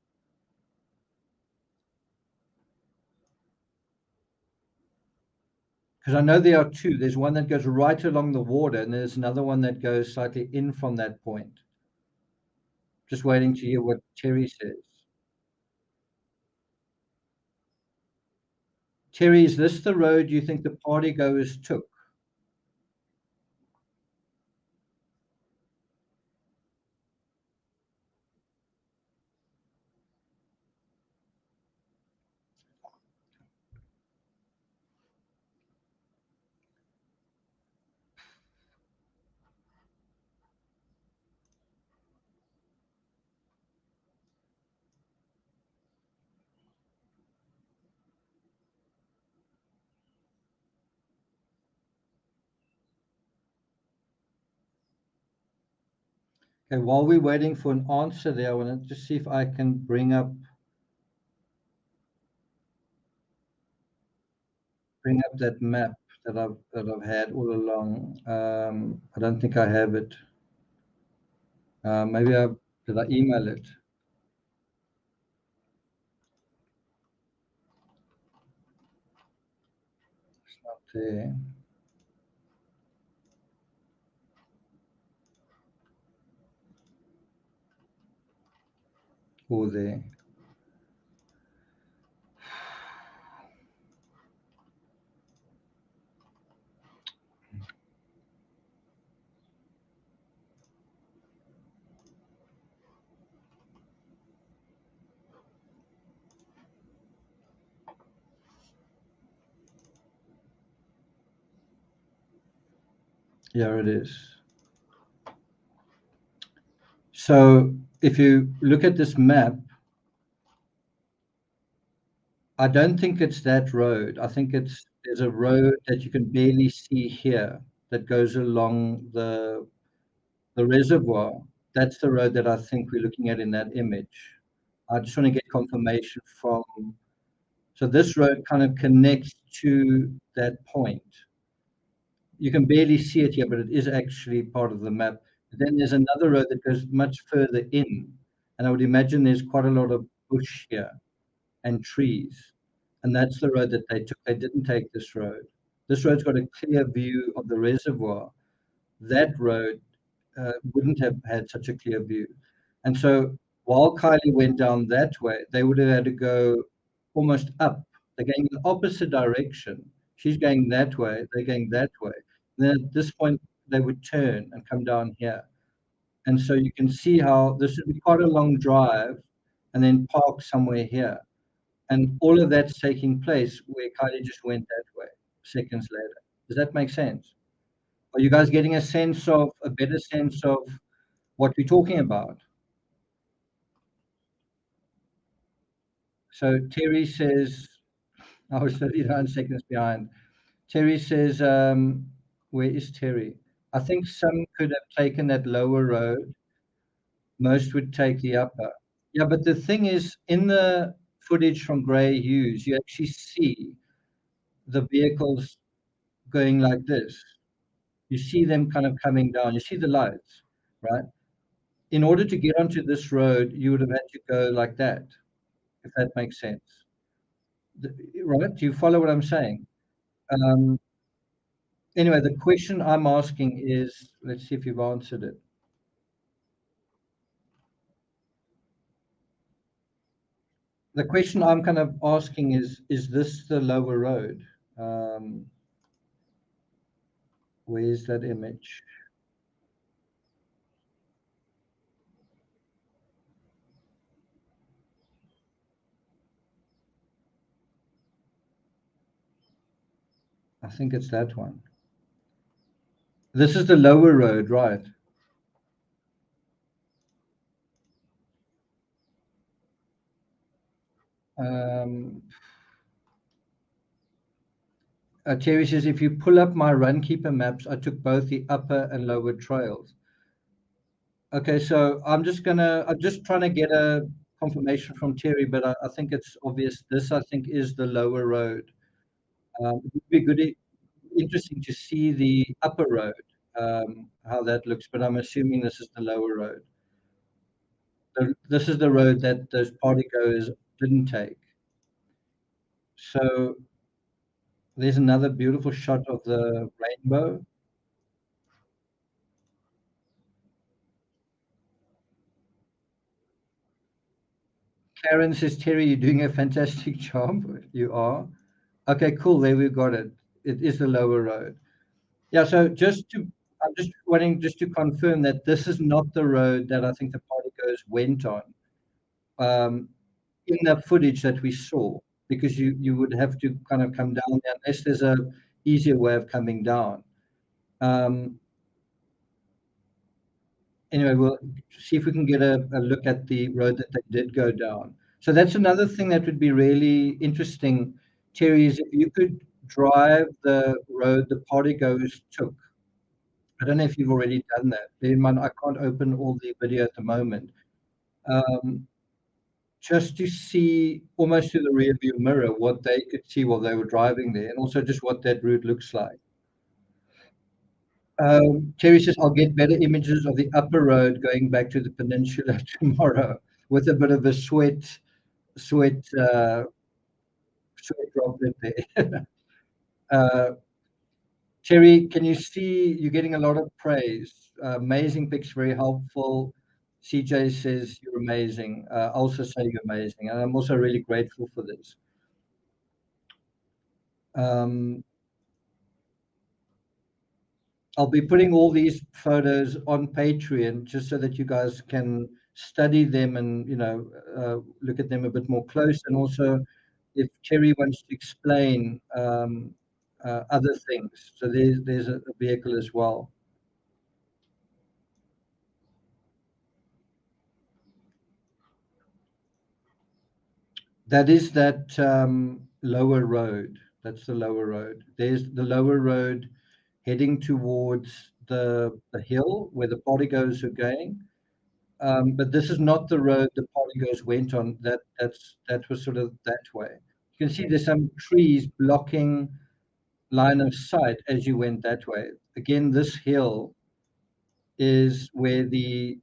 Speaker 1: Because I know there are two. There's one that goes right along the water, and there's another one that goes slightly in from that point. Just waiting to hear what Terry says. Terry, is this the road you think the party goers took? Okay, while we're waiting for an answer there, I want to just see if I can bring up that map that I've had all along. I don't think I have it. Maybe did I email it? It's not there. Or there. Here it is. So if you look at this map, I don't think it's that road. I think there's a road that you can barely see here that goes along the reservoir. That's the road that I think we're looking at in that image. I just want to get confirmation from. So this road kind of connects to that point. You can barely see it here, but it is actually part of the map. Then there's another road that goes much further in, and I would imagine there's quite a lot of bush here and trees. And that's the road that they took. They didn't take this road. This road's got a clear view of the reservoir. That road wouldn't have had such a clear view. And so while Kylie went down that way, they would have had to go almost up. They're going in the opposite direction. She's going that way, they're going that way. And then at this point, they would turn and come down here. And so you can see how this would be quite a long drive and then park somewhere here. And all of that's taking place where Kylie just went that way seconds later. Does that make sense? Are you guys getting a better sense of what we're talking about? So Terry says, I was 39 seconds behind. Terry says, where is Terry? I think some could have taken that lower road. Most would take the upper. Yeah, but the thing is, in the footage from Grey Hughes, you actually see the vehicles going like this. You see them kind of coming down. You see the lights, right? In order to get onto this road, you would have had to go like that, if that makes sense. Right? Do you follow what I'm saying? Um, anyway, the question I'm asking is, let's see if you've answered it. The question I'm kind of asking is this the lower road? Um, where's that image? I think it's that one. This is the lower road, right? Um, Terry says, if you pull up my Runkeeper maps, I took both the upper and lower trails. Okay, so I'm just trying to get a confirmation from Terry, but I think it's obvious. This, I think, is the lower road. It would be interesting to see the upper road, how that looks, but I'm assuming this is the lower road. This is the road that those party goers didn't take. So there's another beautiful shot of the rainbow. Karen says, Terry, you're doing a fantastic job. You are. Okay, cool. There we got it. It is the lower road. Yeah, so I'm just wanting just to confirm that this is not the road that I think the party goers went on. In the footage that we saw, because you would have to kind of come down there unless there's a easier way of coming down. Um, anyway, we'll see if we can get a look at the road that they did go down. So that's another thing that would be really interesting, Terry, is if you could drive the road the party goers took. I don't know if you've already done that. Bear in mind, I can't open all the video at the moment. Um, just to see almost through the rear view mirror what they could see while they were driving there, and also just what that route looks like. Terry says, I'll get better images of the upper road going back to the peninsula tomorrow with a bit of a sweat, sweat droplet there. uh, Terry, can you see you're getting a lot of praise? Amazing picture, very helpful. CJ says you're amazing. Also say you're amazing, and I'm also really grateful for this. Um, I'll be putting all these photos on Patreon just so that you guys can study them and look at them a bit more close. And also, if Terry wants to explain other things, so there's a vehicle as well. That is that lower road. That's the lower road. There's the lower road heading towards the hill where the partygoers are going. But this is not the road the partygoers went on. That was sort of that way. You can see there's some trees blocking line of sight as you went that way. Again, this hill is where the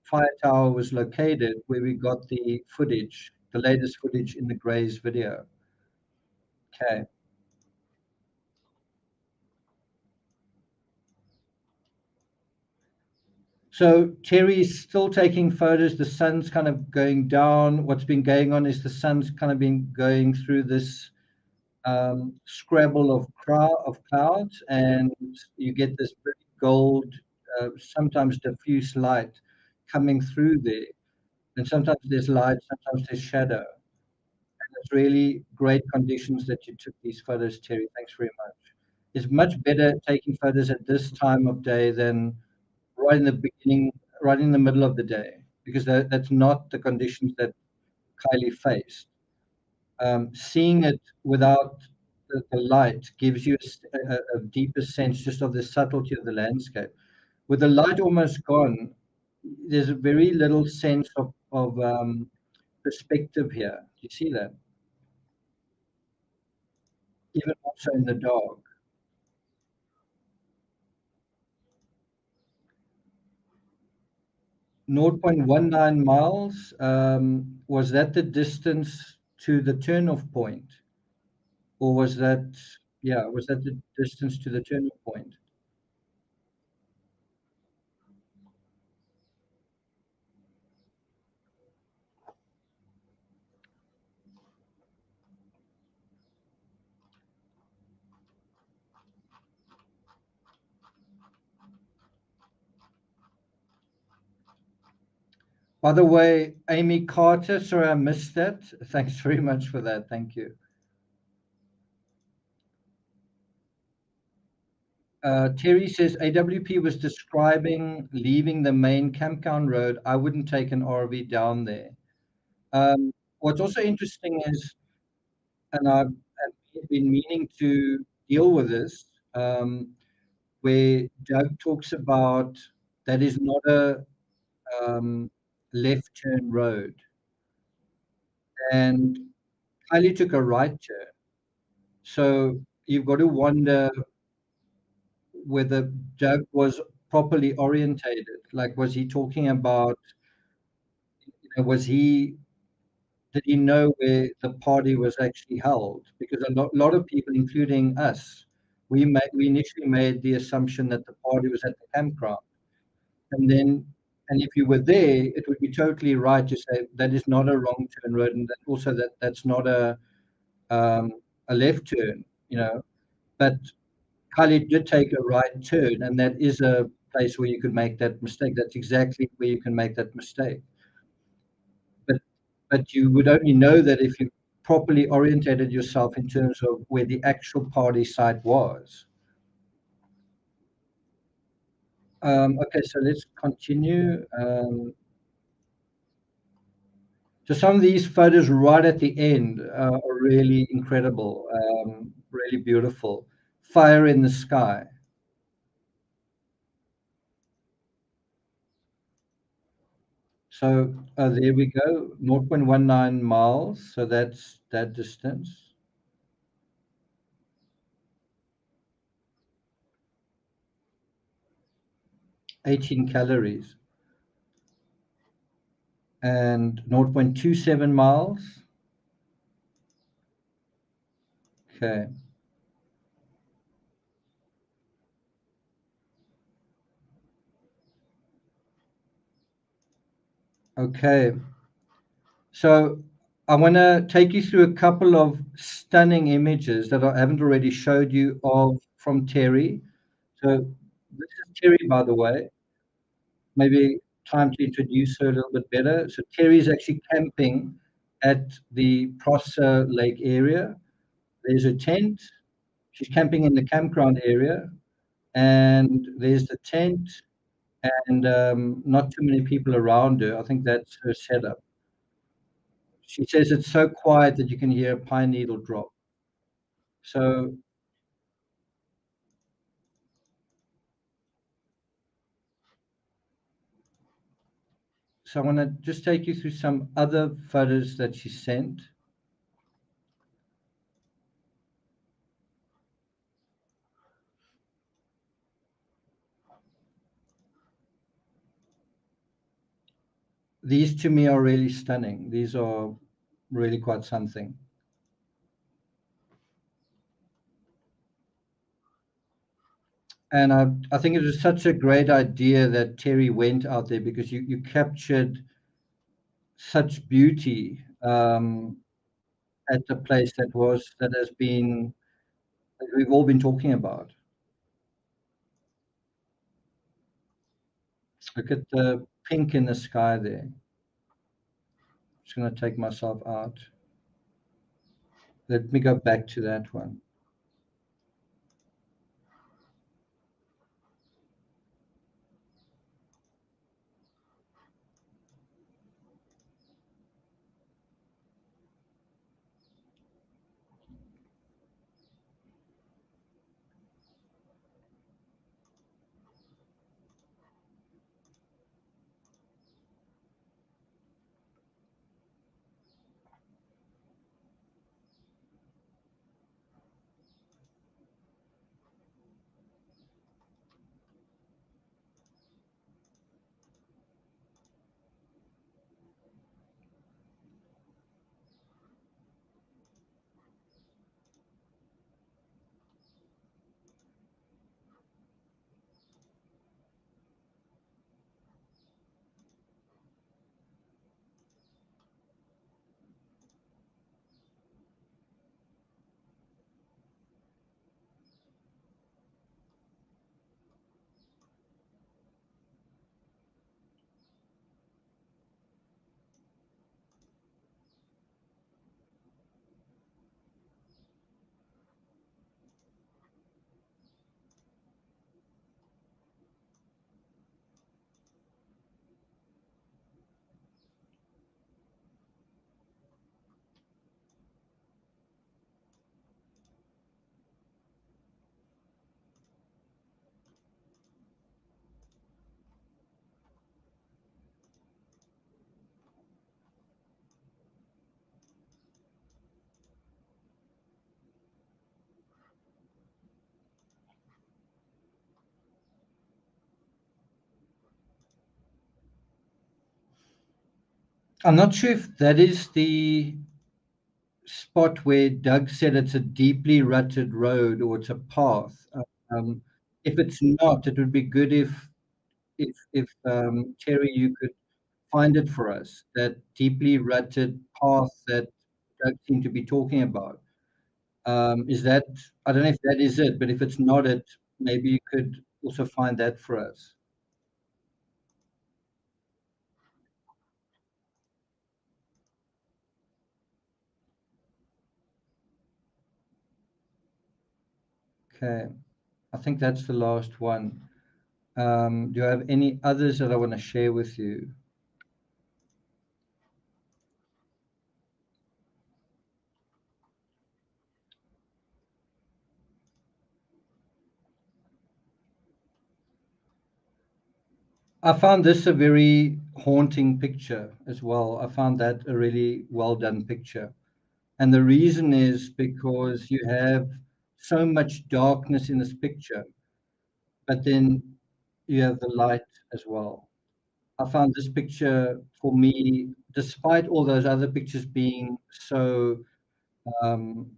Speaker 1: fire tower was located, where we got the footage, the latest footage in the Gray's video. Okay. So Terry's still taking photos. The sun's kind of going down. What's been going on is the sun's kind of been going through this scrabble of clouds, and you get this pretty gold, sometimes diffuse light coming through there. And sometimes there's light, sometimes there's shadow. And it's really great conditions that you took these photos, Terry. Thanks very much. It's much better taking photos at this time of day than right in the beginning, right in the middle of the day, because that's not the conditions that Kylie faced. Seeing it without the light gives you a deeper sense just of the subtlety of the landscape. With the light almost gone, there's a very little sense of perspective here. Do you see that? Even also in the dark. 0.19 miles, was that the distance to the turn-off point? Or was that, yeah, was that the distance to the turn-off point? By the way, Amy Carter, sorry I missed that. Thanks very much for that. Thank you. Terry says AWP was describing leaving the main campground road. I wouldn't take an RV down there. What's also interesting is, and I've been meaning to deal with this, where Doug talks about that is not a left turn road, and Kylie took a right turn. So you've got to wonder whether Doug was properly orientated. Like, was he talking about, was he, did he know where the party was actually held? Because a lot of people, including us, we initially made the assumption that the party was at the campground. And then, and if you were there, it would be totally right to say that is not a wrong turn road, and that also that's not um, a left turn, But Khalid did take a right turn, and that is a place where you could make that mistake. That's exactly where you can make that mistake. But but you would only know that if you properly orientated yourself in terms of where the actual party site was. Okay, so let's continue. So some of these photos right at the end are really incredible, really beautiful. Fire in the sky. So there we go, 0.19 miles. So that's that distance. 18 calories. And 0.27 miles. Okay. Okay. So I want to take you through a couple of stunning images that I haven't already showed you of from Terry. So this is Terry, by the way. Maybe time to introduce her a little bit better. So Terry is actually camping at the Prosser Lake area. There's a tent. She's camping in the campground area, and there's the tent, and not too many people around her. I think that's her setup. She says it's so quiet that you can hear a pine needle drop. So, so I want to just take you through some other photos that she sent. These to me are really stunning. These are really quite something. And I think it was such a great idea that Terry went out there because you captured such beauty at the place that has been that we've all been talking about. Look at the pink in the sky there. Just going to take myself out. Let me go back to that one. I'm not sure if that is the spot where Doug said it's a deeply rutted road or it's a path. Um, if it's not, it would be good if Terry, you could find it for us, that deeply rutted path that Doug seemed to be talking about. Is that, I don't know if that is it, but if it's not it, maybe you could also find that for us. Okay, I think that's the last one. Do you have any others that I want to share with you? I found this a very haunting picture as well. I found that a really well done picture. And the reason is because you have so much darkness in this picture, but then you have the light as well. I found this picture for me, despite all those other pictures being so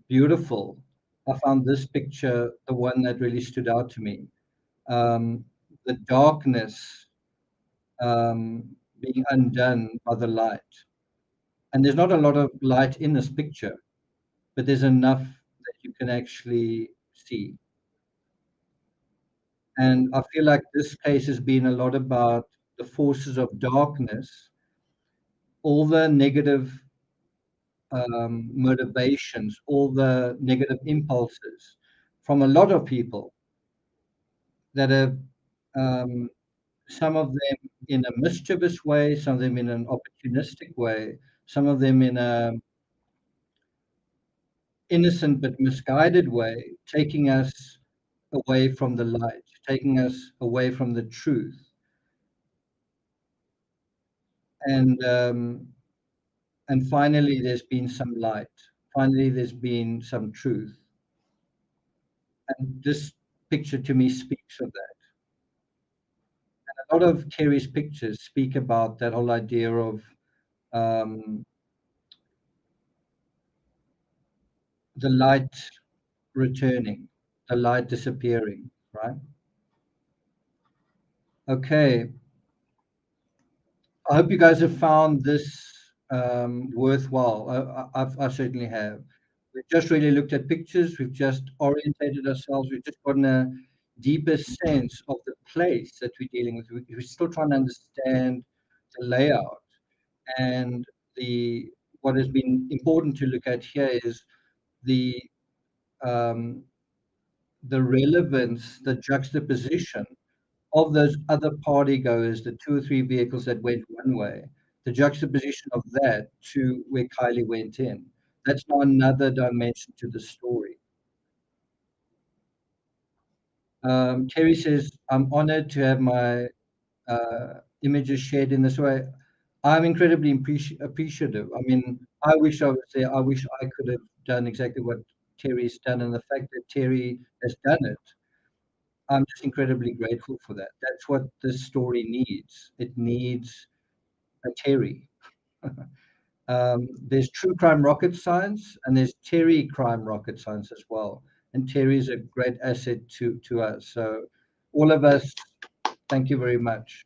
Speaker 1: beautiful, I found this picture the one that really stood out to me. Um, the darkness being undone by the light. And there's not a lot of light in this picture, but there's enough that you can actually see. And I feel like this case has been a lot about the forces of darkness, all the negative motivations, all the negative impulses from a lot of people that have, um, some of them in a mischievous way, some of them in an opportunistic way, some of them in a innocent but misguided way, taking us away from the light, taking us away from the truth. And finally, there's been some light. Finally, there's been some truth. And this picture to me speaks of that. A lot of Terry's pictures speak about that whole idea of um, the light returning, the light disappearing, right? Okay, I hope you guys have found this worthwhile. I certainly have. We've just really looked at pictures. We've just orientated ourselves. We've just gotten a deeper sense of the place that we're dealing with. We're still trying to understand the layout and the what has been important to look at here is the um, the relevance, the juxtaposition of those other party goers, the two or three vehicles that went one way, the juxtaposition of that to where Kylie went in. That's now another dimension to the story. Terry says, I'm honored to have my images shared in this way. I'm incredibly appreciative. I mean, I wish I was there. I wish I could have done exactly what Terry's done. And the fact that Terry has done it, I'm just incredibly grateful for that. That's what this story needs. It needs a Terry. There's true crime rocket science, and there's Terry crime rocket science as well. And Terry is a great asset to us. So, all of us, thank you very much.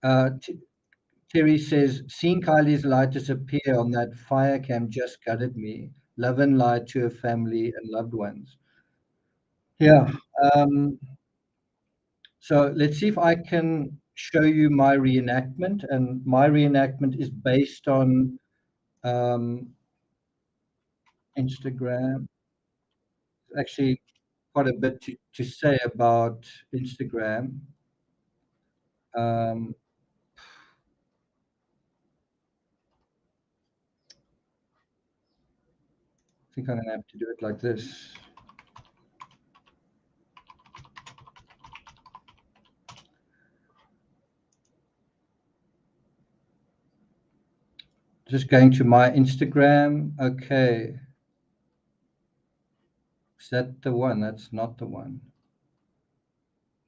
Speaker 1: Uh, T- Terry says, seeing Kylie's light disappear on that fire cam just gutted me. Love and light to her family and loved ones. Yeah. Um, so let's see if I can show you my reenactment. And my reenactment is based on um, Instagram. Actually, quite a bit to say about Instagram. Um, I think I'm going to have to do it like this. Just going to my Instagram. Okay. Is that the one? That's not the one.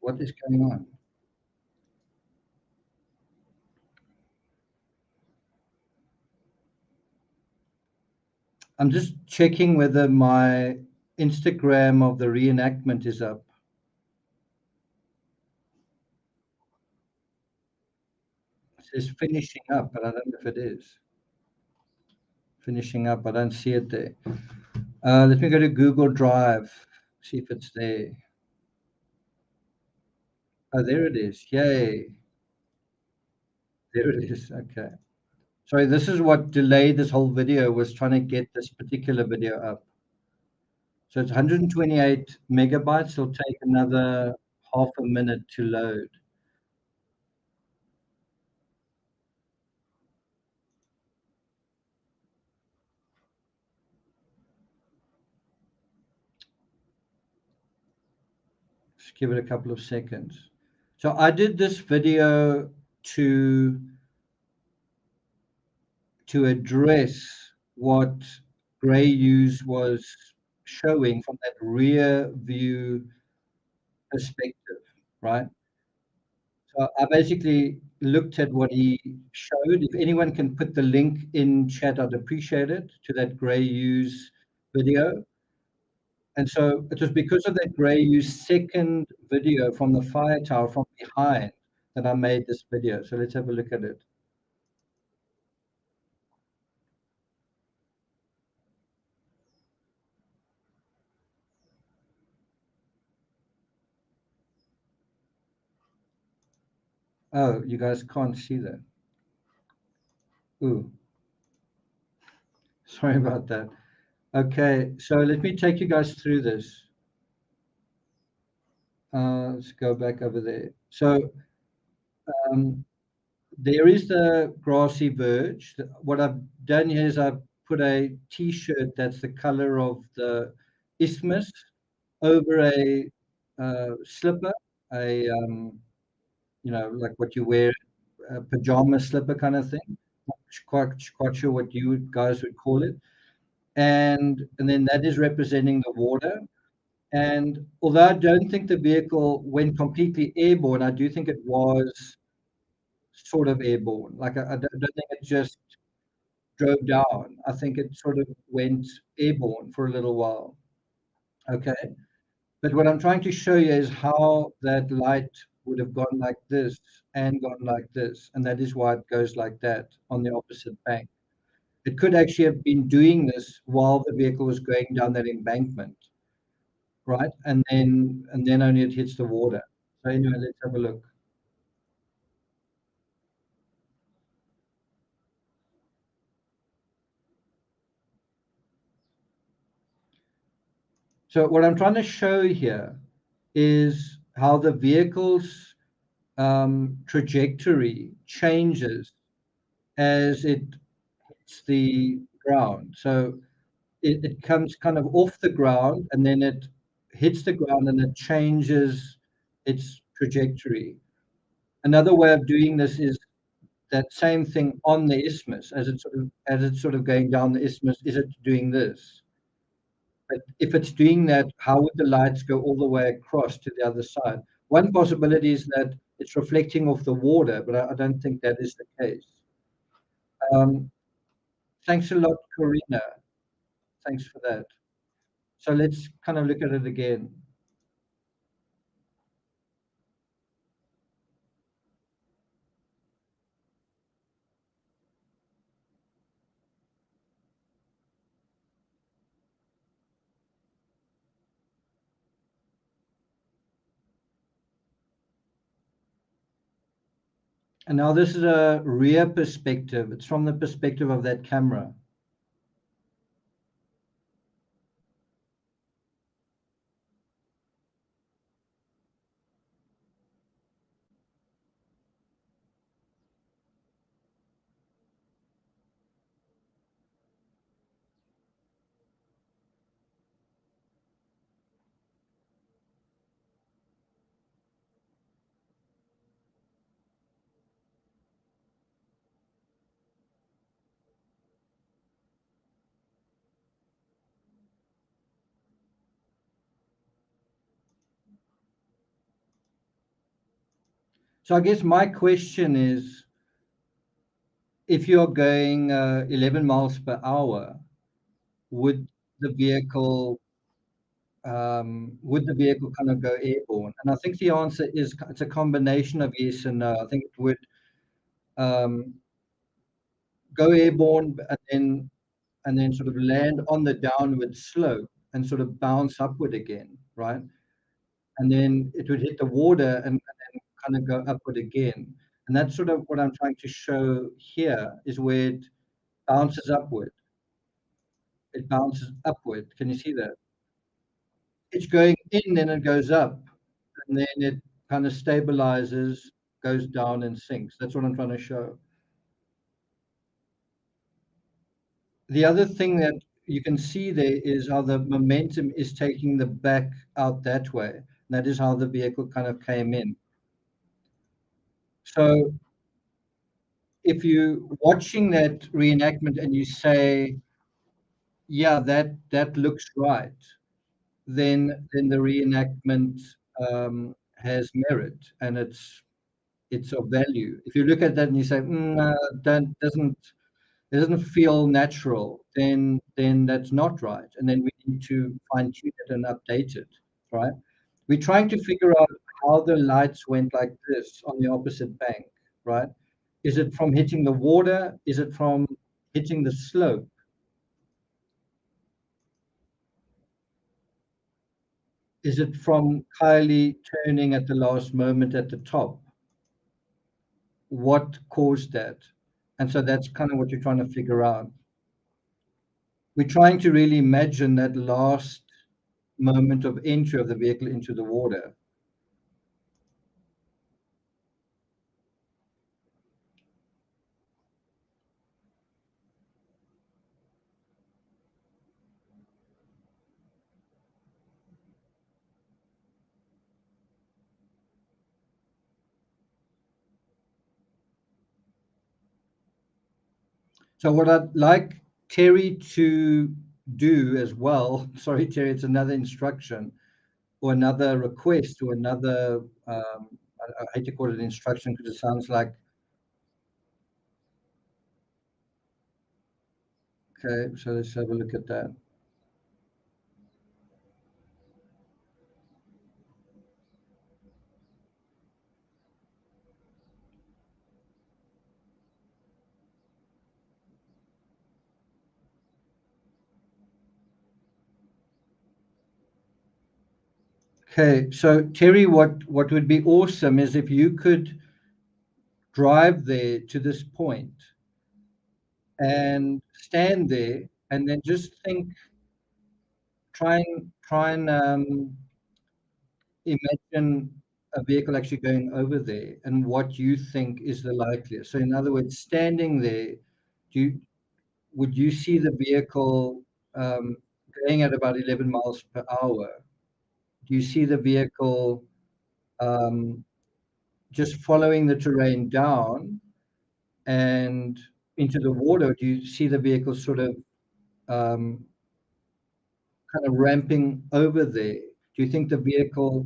Speaker 1: What is going on? I'm just checking whether my Instagram of the reenactment is up. It says finishing up, but I don't know if it is. Finishing up, I don't see it there. Let me go to Google Drive, see if it's there. Oh, there it is. Yay. There it is. Okay. Sorry, this is what delayed this whole video, was trying to get this particular video up. So it's 128 megabytes. It'll take another half a minute to load. Just give it a couple of seconds. So I did this video to address what Gray Use was showing from that rear view perspective, right? So I basically looked at what he showed. If anyone can put the link in chat, I'd appreciate it, to that Gray Use video. And so it was because of that Gray Use second video from the fire tower from behind that I made this video. So let's have a look at it. Oh, you guys can't see that. Ooh, sorry about that. Okay, so let me take you guys through this. Let's go back over there. So um, there is the grassy verge. What I've done here is I've put a T-shirt that's the color of the isthmus over a slipper, a like what you wear, a pajama slipper kind of thing. Not quite sure what you guys would call it. And then that is representing the water. And although I don't think the vehicle went completely airborne, I do think it was sort of airborne. Like I don't think it just drove down. I think it sort of went airborne for a little while. Okay. But what I'm trying to show you is how that light would have gone like this and gone like this. And that is why it goes like that on the opposite bank. It could actually have been doing this while the vehicle was going down that embankment, right? And then only it hits the water. So anyway, let's have a look. So what I'm trying to show here is how the vehicle's trajectory changes as it hits the ground. So it comes kind of off the ground and then it hits the ground and it changes its trajectory. Another way of doing this is that same thing on the isthmus as it's sort of going down the isthmus. Is it doing this? But if it's doing that, how would the lights go all the way across to the other side? One possibility is that it's reflecting off the water, but I don't think that is the case. Um, Thanks a lot, Corina. Thanks for that. So let's kind of look at it again. And now this is a rear perspective. It's from the perspective of that camera. So I guess my question is, if you're going 11 miles per hour, would the vehicle kind of go airborne? And I think the answer is it's a combination of yes and no. I think it would um, go airborne and then sort of land on the downward slope and sort of bounce upward again, right? And then it would hit the water and then kind of go upward again. And that's sort of what I'm trying to show here is where it bounces upward. It bounces upward. Can you see that? It's going in, then it goes up, and then it kind of stabilizes, goes down and sinks. That's what I'm trying to show. The other thing that you can see there is how the momentum is taking the back out that way. That is how the vehicle kind of came in. So if you watching that reenactment and you say, yeah, that looks right, then the reenactment has merit and it's of value. If you look at that and you say, that doesn't feel natural, then that's not right, and then we need to fine tune it and update it, right? We're trying to figure out how the lights went like this on the opposite bank, right? Is it from hitting the water? Is it from hitting the slope? Is it from Kylie turning at the last moment at the top? What caused that? And so that's kind of what you're trying to figure out. We're trying to really imagine that last moment of entry of the vehicle into the water. So what I'd like Terry to do as well, sorry, Terry, it's another instruction or another request or another, I hate to call it an instruction because it sounds like, okay, so let's have a look at that. Okay, so Terry, what would be awesome is if you could drive there to this point and stand there and then just think, try and imagine a vehicle actually going over there and what you think is the likeliest. So in other words, standing there, do you, would you see the vehicle going at about 11 miles per hour? Do you see the vehicle um, just following the terrain down and into the water? Do you see the vehicle sort of um, kind of ramping over there? Do you think the vehicle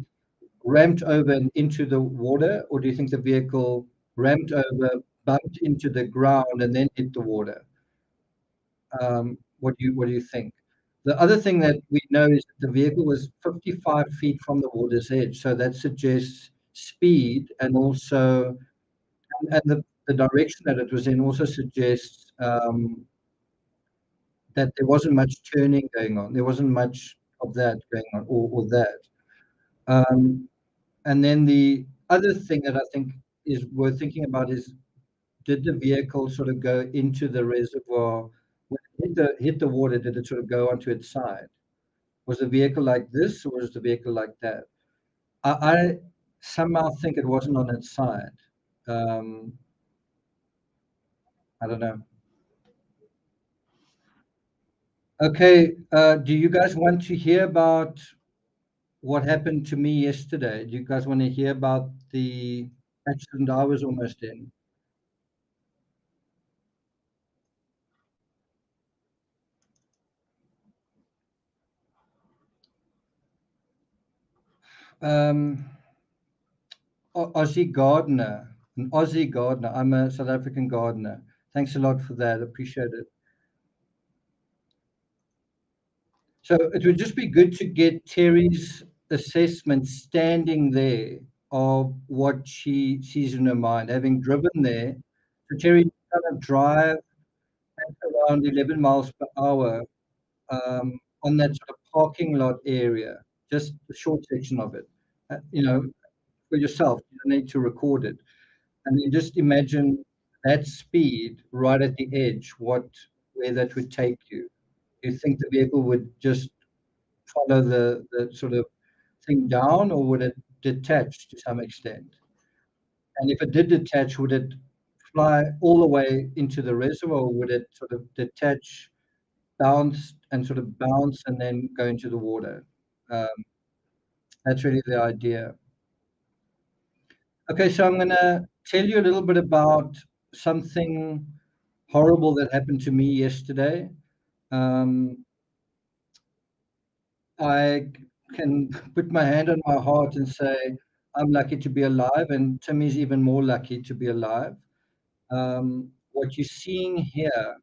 Speaker 1: ramped over and into the water, or do you think the vehicle ramped over, bumped into the ground, and then hit the water? What do you think? The other thing that we know is that the vehicle was 55 feet from the water's edge, so that suggests speed and also and the direction that it was in also suggests that there wasn't much turning going on. There wasn't much of that going on, or that. Um, and then the other thing that I think is worth thinking about is, did the vehicle sort of go into the reservoir when it hit the water? Did it sort of go onto its side? Was the vehicle like this, or was the vehicle like that? I somehow think it wasn't on its side. Um, I don't know. Okay, do you guys want to hear about what happened to me yesterday? Do you guys want to hear about the accident I was almost in? Um, Aussie gardener, an Aussie gardener. I'm a South African gardener. Thanks a lot for that. Appreciate it. So it would just be good to get Terry's assessment standing there of what she sees in her mind, having driven there. So Terry kind of drive at around 11 miles per hour on that sort of parking lot area, just a short section of it. For yourself, you don't need to record it. And then just imagine that speed right at the edge, where that would take you. You think the vehicle would just follow the sort of thing down, or would it detach to some extent? And if it did detach, would it fly all the way into the reservoir, or would it sort of detach, bounce, and sort of bounce and then go into the water? Um, that's really the idea. Okay, so I'm gonna tell you a little bit about something horrible that happened to me yesterday. Um, I can put my hand on my heart and say I'm lucky to be alive, and Timmy's even more lucky to be alive. What you're seeing here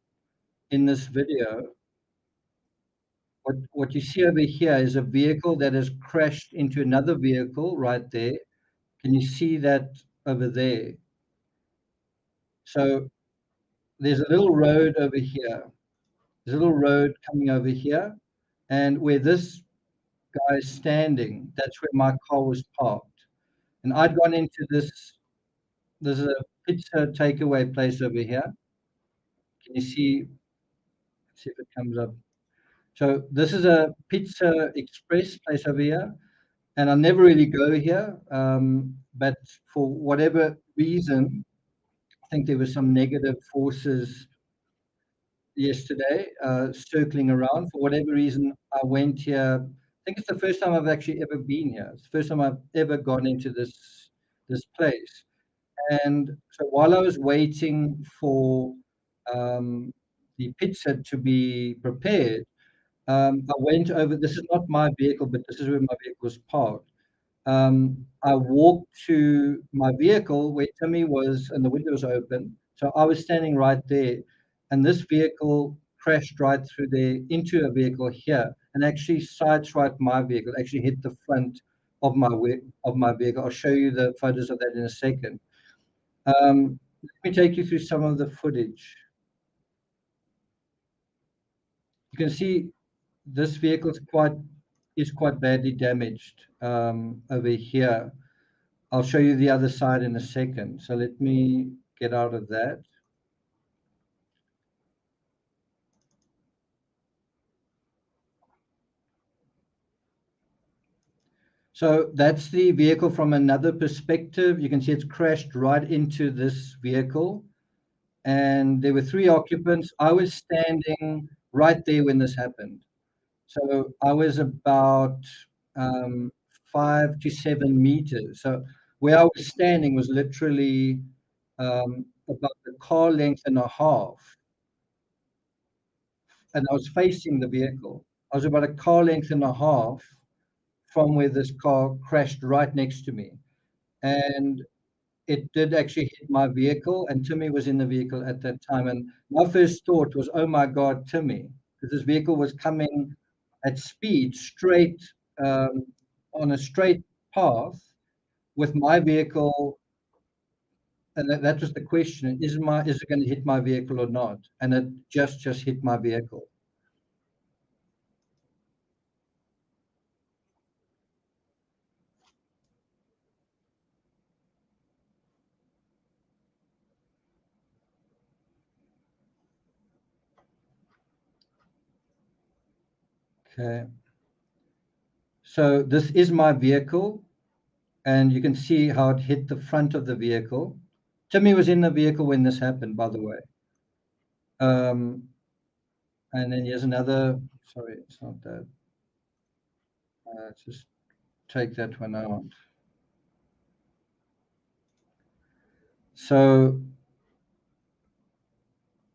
Speaker 1: in this video, what you see over here is a vehicle that has crashed into another vehicle right there. Can you see that over there? So there's a little road over here. There's a little road coming over here, and where this guy is standing, that's where my car was parked. And I'd gone into this. There's a pizza takeaway place over here. Can you see? See if it comes up. So this is a Pizza Express place over here, and I never really go here. But for whatever reason, I think there were some negative forces yesterday circling around. For whatever reason, I went here. I think it's the first time I've actually ever been here. It's the first time I've ever gone into this place. And so while I was waiting for um, the pizza to be prepared, I went over. This is not my vehicle, but this is where my vehicle was parked. I walked to my vehicle where Timmy was, and the window was open. So I was standing right there, and this vehicle crashed right through there into a vehicle here, and actually sideswiped my vehicle. Actually hit the front of my vehicle. I'll show you the photos of that in a second. Let me take you through some of the footage. You can see this vehicle is quite badly damaged over here. I'll show you the other side in a second. So let me get out of that. So that's the vehicle from another perspective. You can see it's crashed right into this vehicle. And there were three occupants. I was standing right there when this happened. So I was about 5 to 7 meters. So where I was standing was literally about the car length and a half, and I was facing the vehicle. I was about a car length and a half from where this car crashed right next to me, and it did actually hit my vehicle. And Timmy was in the vehicle at that time. And my first thought was, "Oh my God, Timmy!" Because this vehicle was coming at speed straight on a straight path with my vehicle, and that was the question: is it going to hit my vehicle or not? And it just hit my vehicle. Okay, so this is my vehicle, and you can see how it hit the front of the vehicle. Timmy was in the vehicle when this happened, by the way. Um, and then here's another. Sorry, it's not that. Just take that one out. So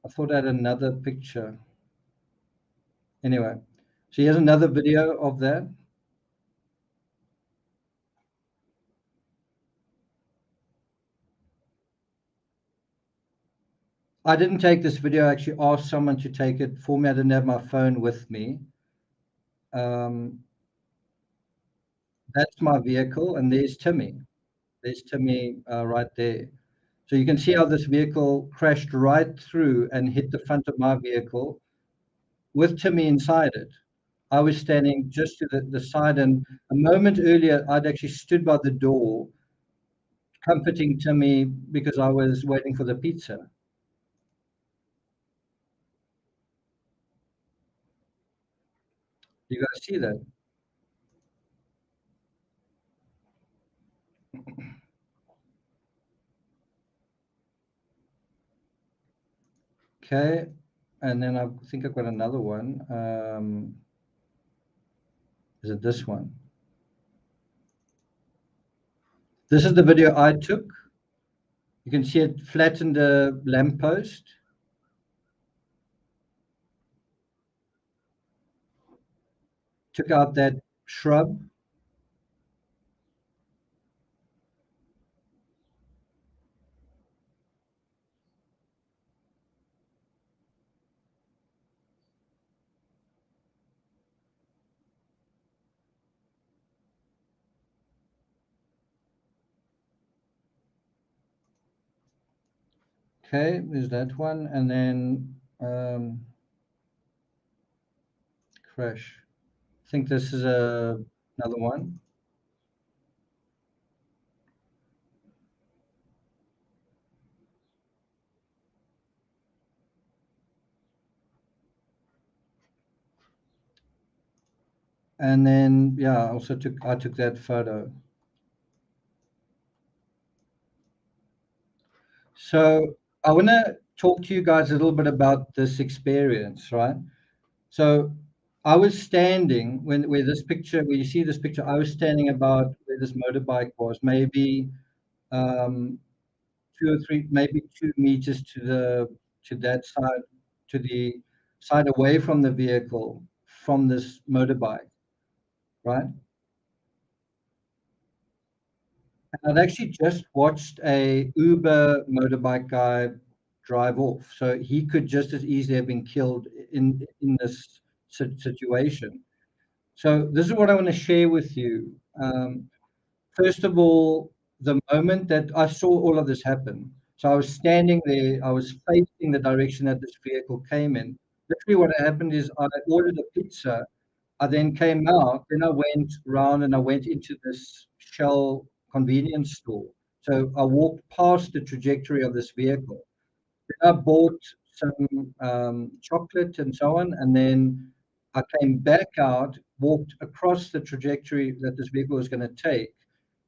Speaker 1: I thought I had another picture. Anyway, so here's another video of that. I didn't take this video. I actually asked someone to take it for me. I didn't have my phone with me. Um, that's my vehicle, and there's Timmy. There's Timmy right there. So you can see how this vehicle crashed right through and hit the front of my vehicle with Timmy inside it. I was standing just to the side, and a moment earlier, I'd actually stood by the door comforting Timmy because I was waiting for the pizza. You guys see that? Okay. And then I think I've got another one. Is it this one? This is the video I took. You can see it flattened a lamppost. Took out that shrub. Okay, there's that one. And then crash. I think this is another one. And then, yeah, I took that photo. So I want to talk to you guys a little bit about this experience, right? So I was standing where this picture, where you see this picture, I was standing about where this motorbike was, maybe um, 2 or 3, maybe 2 meters to that side, to the side away from the vehicle, from this motorbike, right? And I'd actually just watched a Uber motorbike guy drive off, so he could just as easily have been killed in this situation. So this is what I want to share with you. First of all, the moment that I saw all of this happen, so I was standing there, I was facing the direction that this vehicle came in. Literally, what happened is I ordered a pizza. I then came out, then I went round and I went into this Shell convenience store. So I walked past the trajectory of this vehicle. Then I bought some chocolate and so on, and then I came back out, walked across the trajectory that this vehicle was going to take.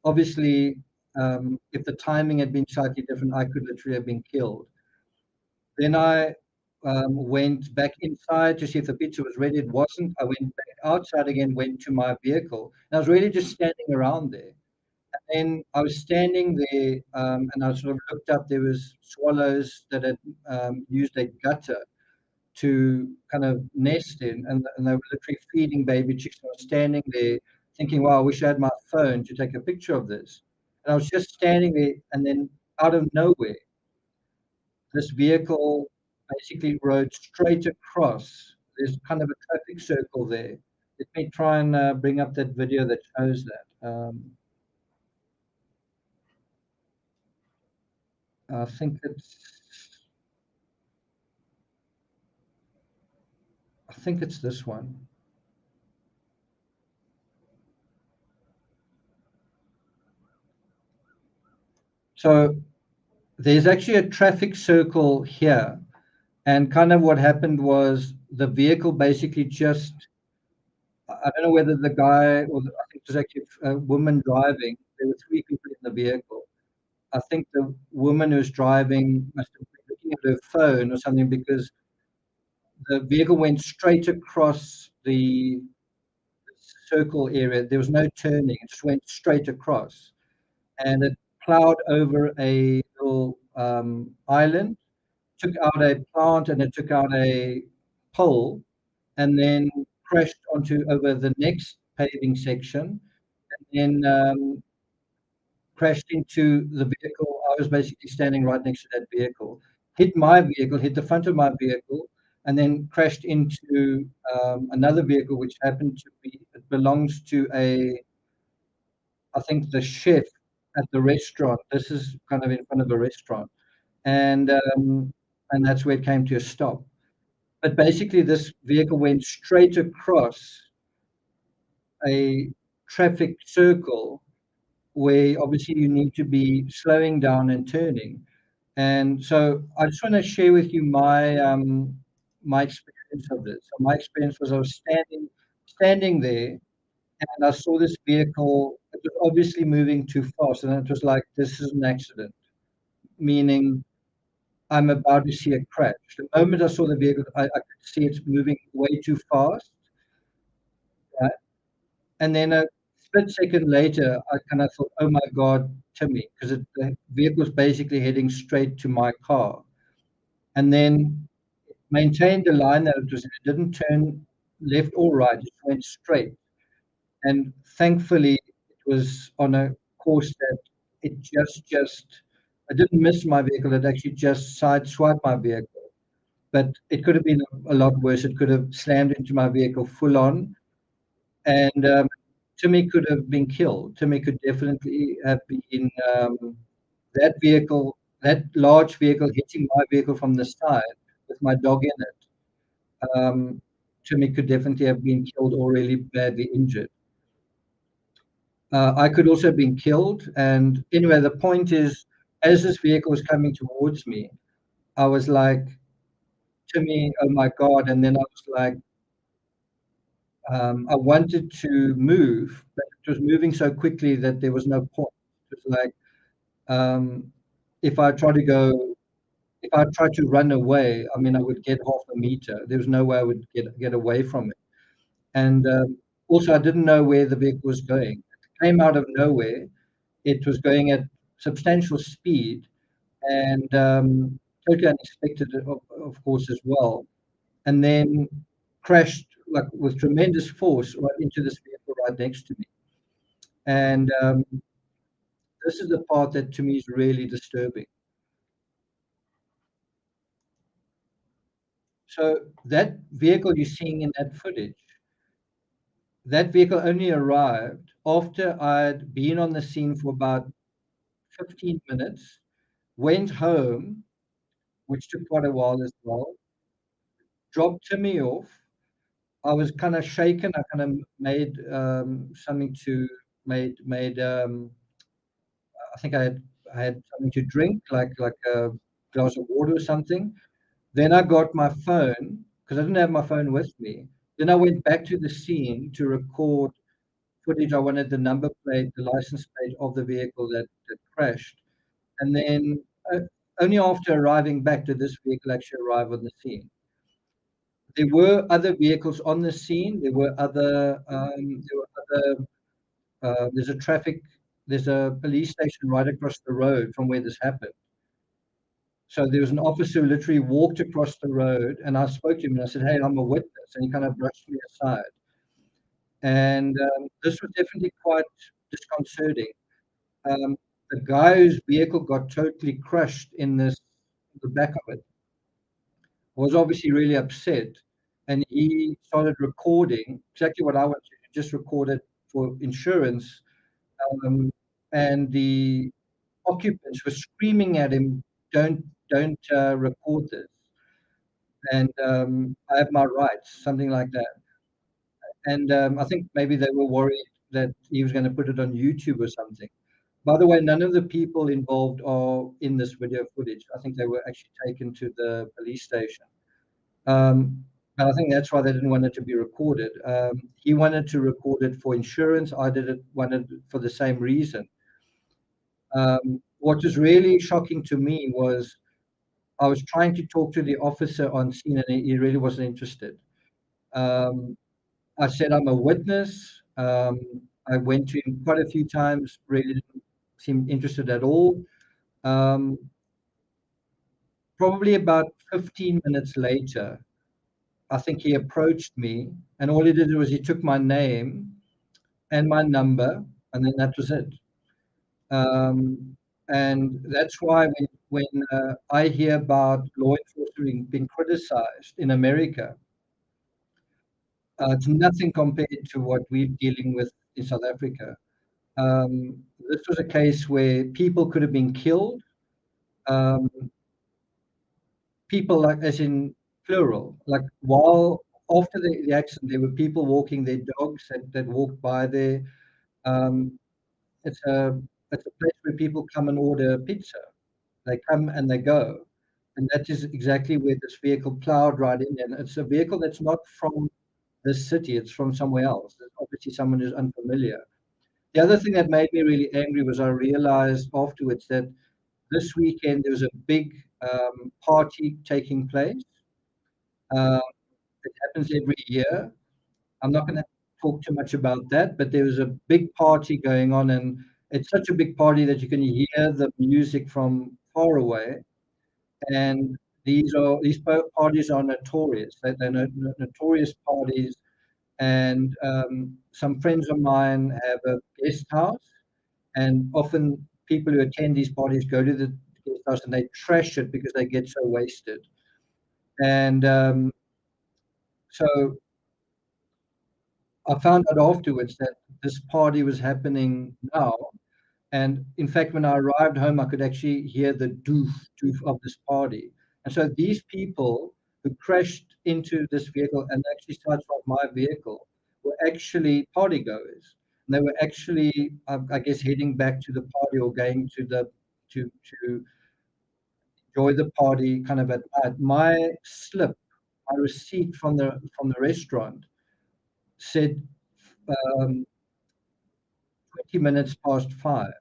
Speaker 1: Obviously, if the timing had been slightly different, I could literally have been killed. Then I went back inside to see if the pizza was ready. It wasn't. I went back outside again, went to my vehicle. And I was really just standing around there. And I was standing there, and I sort of looked up. There was swallows that had used a gutter to kind of nest in, and they were literally feeding baby chicks. I was standing there thinking, wow, I wish I had my phone to take a picture of this. And I was just standing there, and then out of nowhere, this vehicle basically rode straight across. There's kind of a traffic circle there. Let me try and bring up that video that shows that. I think it's this one. So there's actually a traffic circle here, and kind of what happened was the vehicle basically just, I don't know whether the guy or I think it was actually a woman driving. There were 3 people in the vehicle. I think the woman who's driving must have been looking at her phone or something because the vehicle went straight across the circle area. There was no turning, it just went straight across. And it plowed over a little island, took out a plant and it took out a pole, and then crashed onto over the next paving section, and then crashed into the vehicle. I was basically standing right next to that vehicle, hit my vehicle, hit the front of my vehicle, and then crashed into another vehicle, which happened to be, it belongs to I think the chef at the restaurant. This is kind of in front of a restaurant, and that's where it came to a stop. But basically, this vehicle went straight across a traffic circle where obviously you need to be slowing down and turning. And so I just want to share with you my experience of this. So my experience was I was standing there, and I saw this vehicle. It was obviously moving too fast, and it was like, this is an accident, meaning I'm about to see a crash. The moment I saw the vehicle, I could see it's moving way too fast, right? And then a split second later, I kind of thought, oh my God, Timmy, because the vehicle's basically heading straight to my car. And then maintained the line that it was in. It didn't turn left or right, it went straight. And thankfully, it was on a course that it just I didn't miss my vehicle, it actually just sideswiped my vehicle. But it could have been a lot worse. It could have slammed into my vehicle full on, and Timmy could have been killed. Timmy could definitely have been that vehicle, that large vehicle hitting my vehicle from the side with my dog in it. Timmy could definitely have been killed or really badly injured. I could also have been killed. And anyway, the point is, as this vehicle was coming towards me, I was like, Timmy, oh my God. And then I was like, I wanted to move, but it was moving so quickly that there was no point. It was like, um, if I try to go, if I tried to run away, I mean, I would get half a meter. There was no way I would get away from it. And also, I didn't know where the vehicle was going. It came out of nowhere. It was going at substantial speed and totally unexpected, of course, as well. And then crashed like with tremendous force right into this vehicle right next to me. And this is the part that to me is really disturbing. So that vehicle you're seeing in that footage, that vehicle only arrived after I'd been on the scene for about 15 minutes, went home, which took quite a while as well, dropped Timmy off. I was kind of shaken. I kind of made something to made I think I had something to drink, like a glass of water or something. Then I got my phone because I didn't have my phone with me. Then I went back to the scene to record footage. I wanted the number plate, the license plate of the vehicle that crashed. And then only after arriving back did this vehicle actually arrive on the scene. There were other vehicles on the scene. There were other. There's a traffic. There's a police station right across the road from where this happened. So there was an officer who literally walked across the road, and I spoke to him and I said, "Hey, I'm a witness," and he kind of brushed me aside. And this was definitely quite disconcerting. Um, the guy whose vehicle got totally crushed in the back of it, was obviously really upset, and he started recording exactly what I wanted to just record it for insurance. Um, and the occupants were screaming at him, don't record this. And I have my rights, something like that. And I think maybe they were worried that he was going to put it on YouTube or something. By the way, none of the people involved are in this video footage. I think they were actually taken to the police station. But I think that's why they didn't want it to be recorded. He wanted to record it for insurance. I wanted it for the same reason. What was really shocking to me was I was trying to talk to the officer on scene, and he really wasn't interested. Um, I said I'm a witness. I went to him quite a few times, really didn't seem interested at all. Um, Probably about 15 minutes later, I think he approached me, and all he did was he took my name and my number, and then that was it. Um, And that's why when I hear about law enforcement being criticized in America, it's nothing compared to what we're dealing with in South Africa. This was a case where people could have been killed. Um, People, like, as in plural, like while after the accident, there were people walking their dogs that walked by there. Um, it's a it's a place where people come and order pizza. They come and they go, and that is exactly where this vehicle plowed right in. And it's a vehicle that's not from this city; it's from somewhere else. It's obviously someone who's unfamiliar. The other thing that made me really angry was I realized afterwards that this weekend there was a big party taking place. Um, it happens every year. I'm not going to talk too much about that, but there was a big party going on, and it's such a big party that you can hear the music from far away. And parties are notorious. They're notorious parties. And some friends of mine have a guest house, and often people who attend these parties go to the guest house and they trash it because they get so wasted. And so I found out afterwards that this party was happening now. And in fact, when I arrived home, I could actually hear the doof, doof of this party. And so these people who crashed into this vehicle and actually started from my vehicle were actually party goers. And they were actually, I guess, heading back to the party or going to to enjoy the party kind of at night. My slip, my receipt from the restaurant said um, 20 minutes past 5.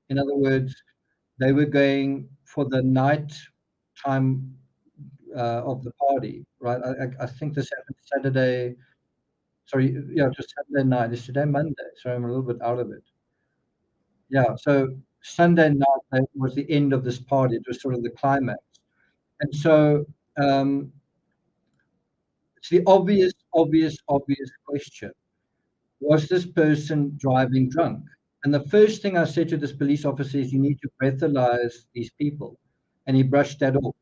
Speaker 1: In other words, they were going for the night time of the party, right? I think this happened Saturday. Sorry, yeah, just Saturday night. It's today Monday, so I'm a little bit out of it. Yeah, so Sunday night was the end of this party. It was sort of the climax, and so it's the obvious question: was this person driving drunk? And the first thing I said to this police officer is, you need to breathalyze these people. And he brushed that off.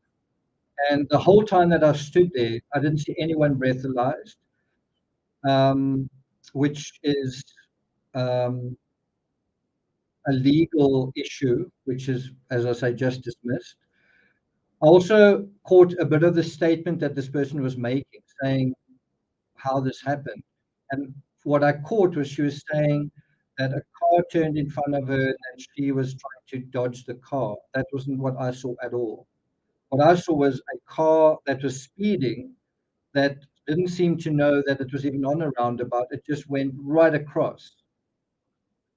Speaker 1: And the whole time that I stood there, I didn't see anyone breathalyzed, um, which is um, a legal issue, which is, as I say, just dismissed. I also caught a bit of the statement that this person was making, saying how this happened. And what I caught was she was saying that a car turned in front of her and she was trying to dodge the car. That wasn't what I saw at all. What I saw was a car that was speeding that didn't seem to know that it was even on a roundabout. It just went right across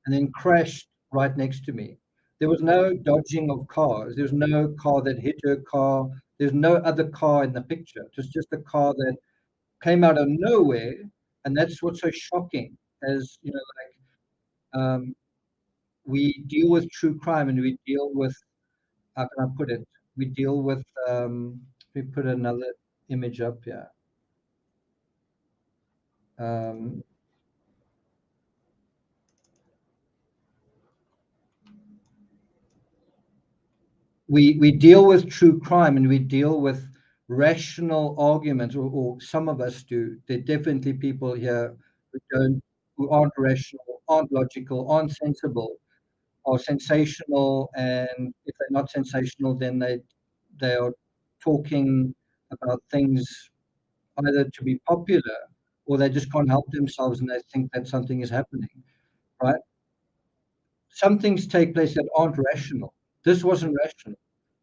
Speaker 1: and then crashed right next to me. There was no dodging of cars. There was no car that hit her car. There's no other car in the picture. It was just a car that came out of nowhere, and that's what's so shocking. As you know, we deal with true crime, and we deal with, how can I put it? We deal with. We put another image up here. Um, we deal with true crime and we deal with rational arguments, or some of us do. There are definitely people here who aren't rational, aren't logical, aren't sensible, are sensational, and if they're not sensational, then they are talking about things either to be popular or they just can't help themselves and they think that something is happening, right? Some things take place that aren't rational. This wasn't rational.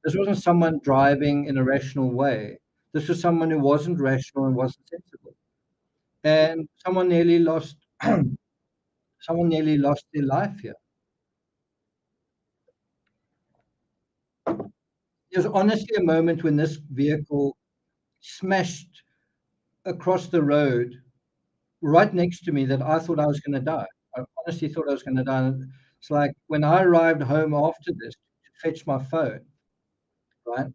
Speaker 1: This wasn't someone driving in a rational way. This was someone who wasn't rational and wasn't sensible. And someone nearly lost their life here. There's honestly a moment when this vehicle smashed across the road right next to me that I thought I was going to die. I honestly thought I was going to die. And it's like when I arrived home after this to fetch my phone, right?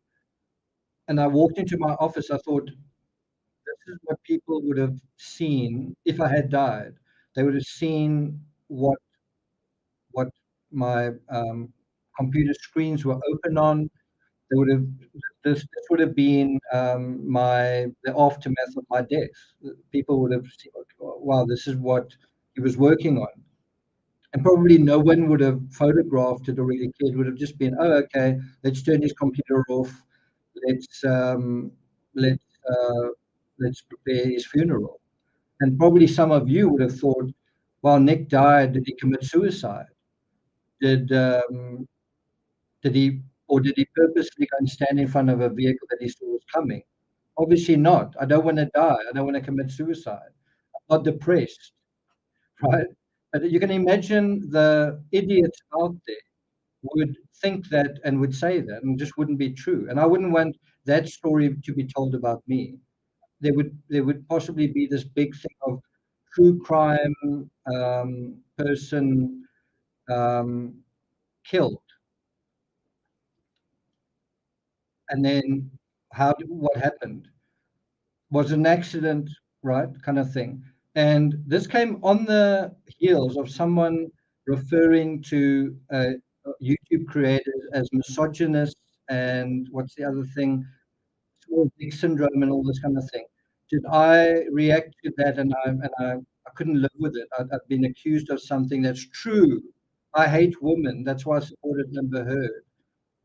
Speaker 1: And I walked into my office, I thought, this is what people would have seen if I had died. They would have seen what my computer screens were open on. They would have this would have been the aftermath of my death. People would have seen, wow, this is what he was working on. And probably no one would have photographed it or really cared. It would have just been, oh, okay, let's turn his computer off. Let's let's uh, let's prepare his funeral. And probably some of you would have thought, well, Nick died. Did he commit suicide? Did did he did he purposely go and stand in front of a vehicle that he saw was coming? Obviously not. I don't want to die. I don't want to commit suicide. I'm not depressed, right? But you can imagine the idiots out there would think that and would say that and just wouldn't be true. And I wouldn't want that story to be told about me. There would possibly be this big thing of true crime person um, killed, and then what happened was an accident, right? Kind of thing. And this came on the heels of someone referring to YouTube creators as misogynists and what's the other thing? Small dick syndrome and all this kind of thing. Did I react to that and I couldn't live with it? I've been accused of something that's true. I hate women. That's why I supported Amber Heard,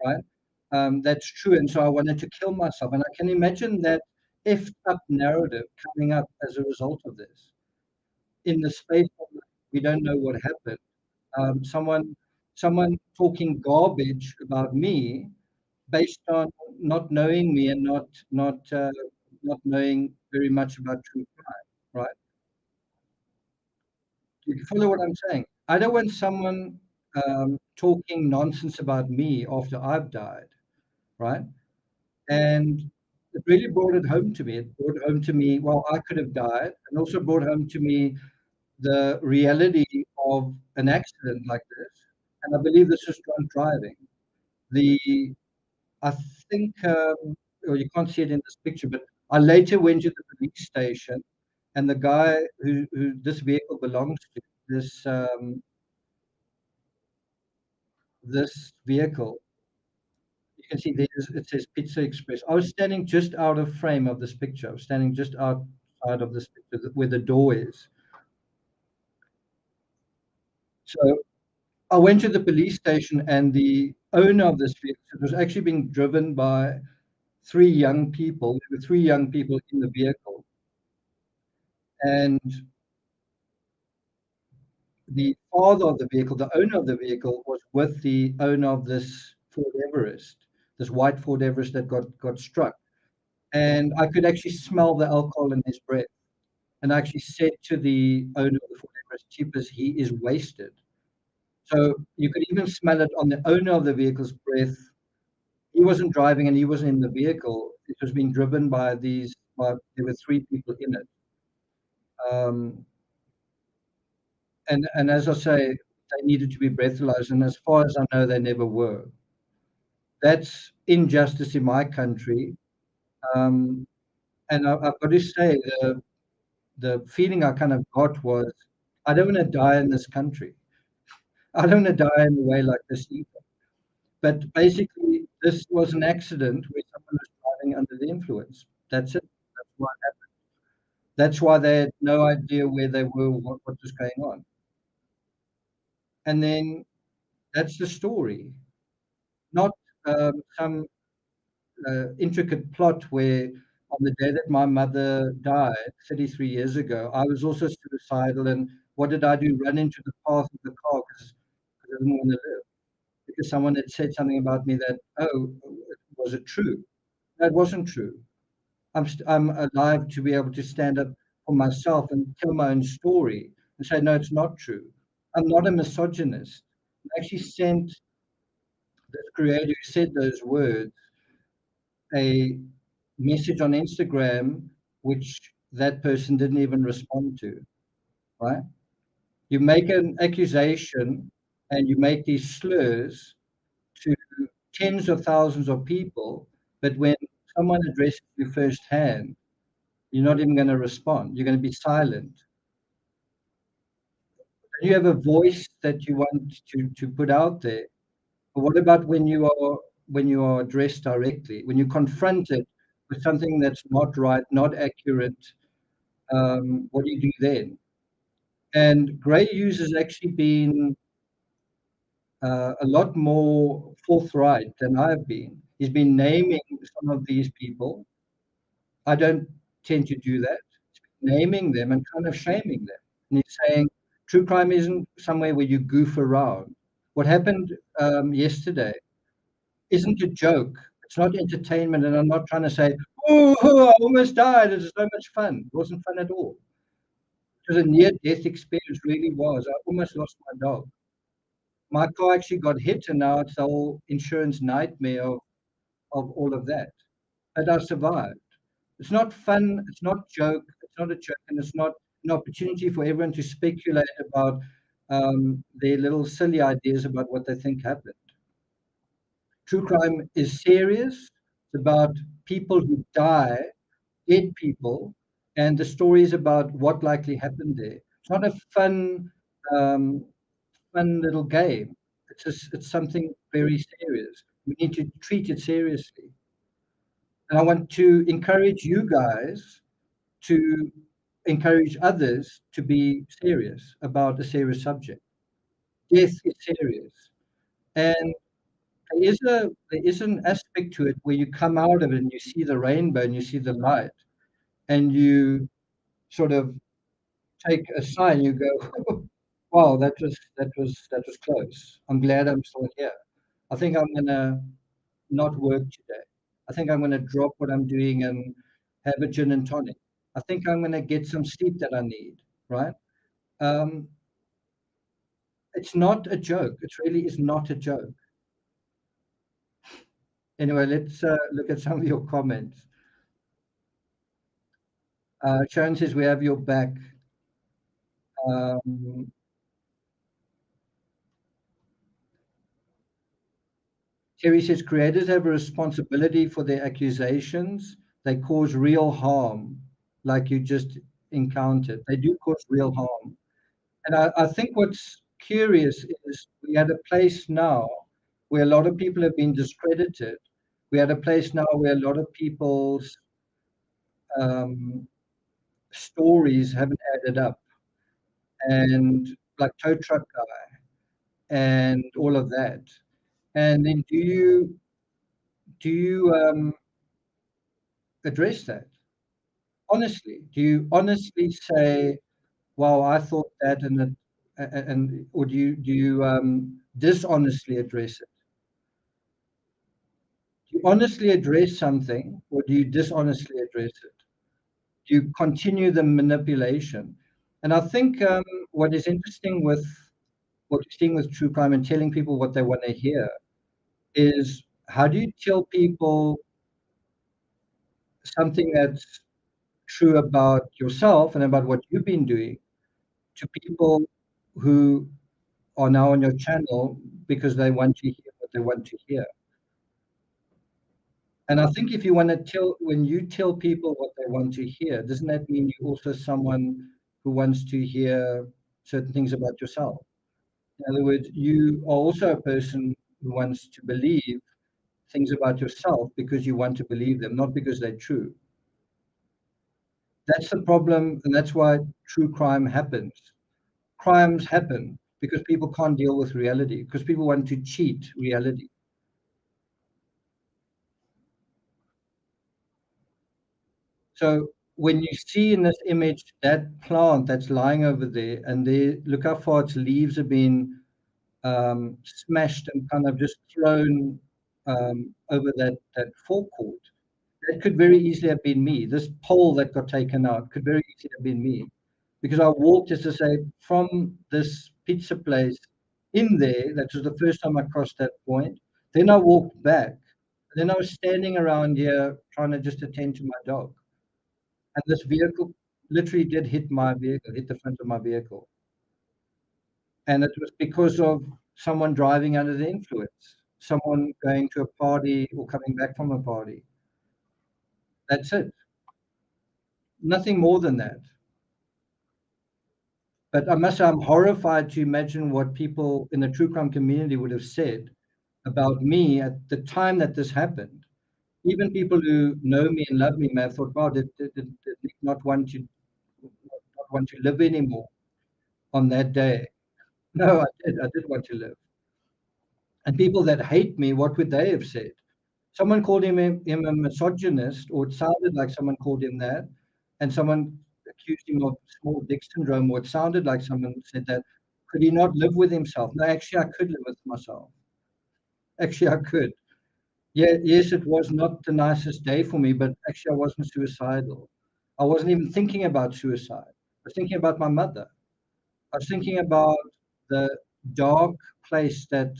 Speaker 1: right? That's true. And so I wanted to kill myself. And I can imagine that effed up narrative coming up as a result of this. In the space of we don't know what happened. Someone talking garbage about me based on not knowing me and not knowing very much about true crime, right? You follow what I'm saying? I don't want someone talking nonsense about me after I've died, right? And it really brought it home to me. It brought home to me, well, I could have died, and also brought home to me the reality of an accident like this. And I believe this is drunk driving. The I think, well, you can't see it in this picture, but I later went to the police station, and the guy who this vehicle belongs to, this vehicle, you can see it says Pizza Express. I was standing just out of frame of this picture. I was standing just outside of this picture where the door is. So I went to the police station, and the owner of this vehicle, it was actually being driven by three young people. There were three young people in the vehicle, and the father of the vehicle, the owner of the vehicle, was with the owner of this Ford Everest, this white Ford Everest that got struck. And I could actually smell the alcohol in his breath. And I actually said to the owner of the Ford Everest, Cheapers, he is wasted. So you could even smell it on the owner of the vehicle's breath. He wasn't driving and he wasn't in the vehicle. It was being driven by there were three people in it. Um, and as I say, they needed to be breathalyzed. And as far as I know, they never were. That's injustice in my country. Um, and I've got to say, the feeling I kind of got was, I don't want to die in this country. I don't want to die in a way like this either. But basically, this was an accident where someone was driving under the influence. That's it. That's why it happened. That's why they had no idea where they were, what was going on. And then that's the story, not some intricate plot where on the day that my mother died 33 years ago, I was also suicidal. And what did I do? Run into the path of the car because I didn't want to live. Because someone had said something about me that, oh, was it true? That wasn't true. I'm alive to be able to stand up for myself and tell my own story and say, no, it's not true. I'm not a misogynist. I actually sent the creator who said those words a message on Instagram, which that person didn't even respond to, right? You make an accusation and you make these slurs to tens of thousands of people, but when someone addresses you firsthand, you're not even going to respond. You're going to be silent. You have a voice that you want to put out there. But what about when you are addressed directly, when you're confronted with something that's not right, not accurate, what do you do then? And Gray Hughes has actually been a lot more forthright than I've been. He's been naming some of these people. I don't tend to do that. Naming them and kind of shaming them. And he's saying true crime isn't somewhere where you goof around. What happened yesterday isn't a joke. It's not entertainment, and I'm not trying to say, "Oh, I almost died. It was so much fun." It wasn't fun at all. It was a near-death experience, really was. I almost lost my dog. My car actually got hit, and now it's the whole insurance nightmare of all of that. But I survived. It's not fun. It's not joke. It's not a joke, and it's not an opportunity for everyone to speculate about their little silly ideas about what they think happened. True crime is serious. It's about people who die, dead people, and the stories about what likely happened there. It's not a um, fun little game. It's something very serious. We need to treat it seriously. And I want to encourage you guys to encourage others to be serious about a serious subject. Death is serious. And there is an aspect to it where you come out of it and you see the rainbow and you see the light and you sort of take a sign, you go, wow, that was close. I'm glad I'm still here. I think I'm gonna not work today. I think I'm gonna drop what I'm doing and have a gin and tonic. I think I'm gonna get some sleep that I need, right? Um, it's not a joke. It really is not a joke. Anyway, let's look at some of your comments. Sharon says we have your back. Um, Terry says creators have a responsibility for their accusations. They cause real harm, like you just encountered. They do cause real harm. And I think what's curious is we at a place now where a lot of people have been discredited. We're at a place now where a lot of people's um, stories haven't added up, and like tow truck guy and all of that. And then do you address that honestly? Do you honestly say, "Wow, I thought that," and or do you dishonestly address it? Do you honestly address something, or do you dishonestly address it? Do you continue the manipulation? And I think what is interesting with what we're seeing with true crime and telling people what they want to hear is how do you tell people something that's true about yourself and about what you've been doing to people who are now on your channel because they want to hear what they want to hear. And I think if you want to tell, when you tell people what they want to hear, doesn't that mean you're also someone who wants to hear certain things about yourself? In other words, you are also a person who wants to believe things about yourself because you want to believe them, not because they're true. That's the problem, and that's why true crime happens. Crimes happen because people can't deal with reality, because people want to cheat reality. So when you see in this image that plant that's lying over there, and there, look how far its leaves have been smashed and kind of just thrown over that forecourt. That could very easily have been me. This pole that got taken out could very easily have been me, because I walked, as I say, from this pizza place in there. That was the first time I crossed that point. Then I walked back. And then I was standing around here trying to just attend to my dog. And this vehicle literally did hit my vehicle, hit the front of my vehicle. And it was because of someone driving under the influence, someone going to a party or coming back from a party. That's it. Nothing more than that. But I must say, I'm horrified to imagine what people in the true crime community would have said about me at the time that this happened. Even people who know me and love me may have thought, "Wow, did Nick not want to live anymore on that day?" No, I did. I did want to live. And people that hate me, what would they have said? Someone called him a misogynist, or it sounded like someone called him that, and someone accused him of small dick syndrome, or it sounded like someone said that. Could he not live with himself? No, actually, I could live with myself. Actually, I could. Yeah, yes, it was not the nicest day for me, but actually, I wasn't suicidal. I wasn't even thinking about suicide. I was thinking about my mother. I was thinking about the dark place that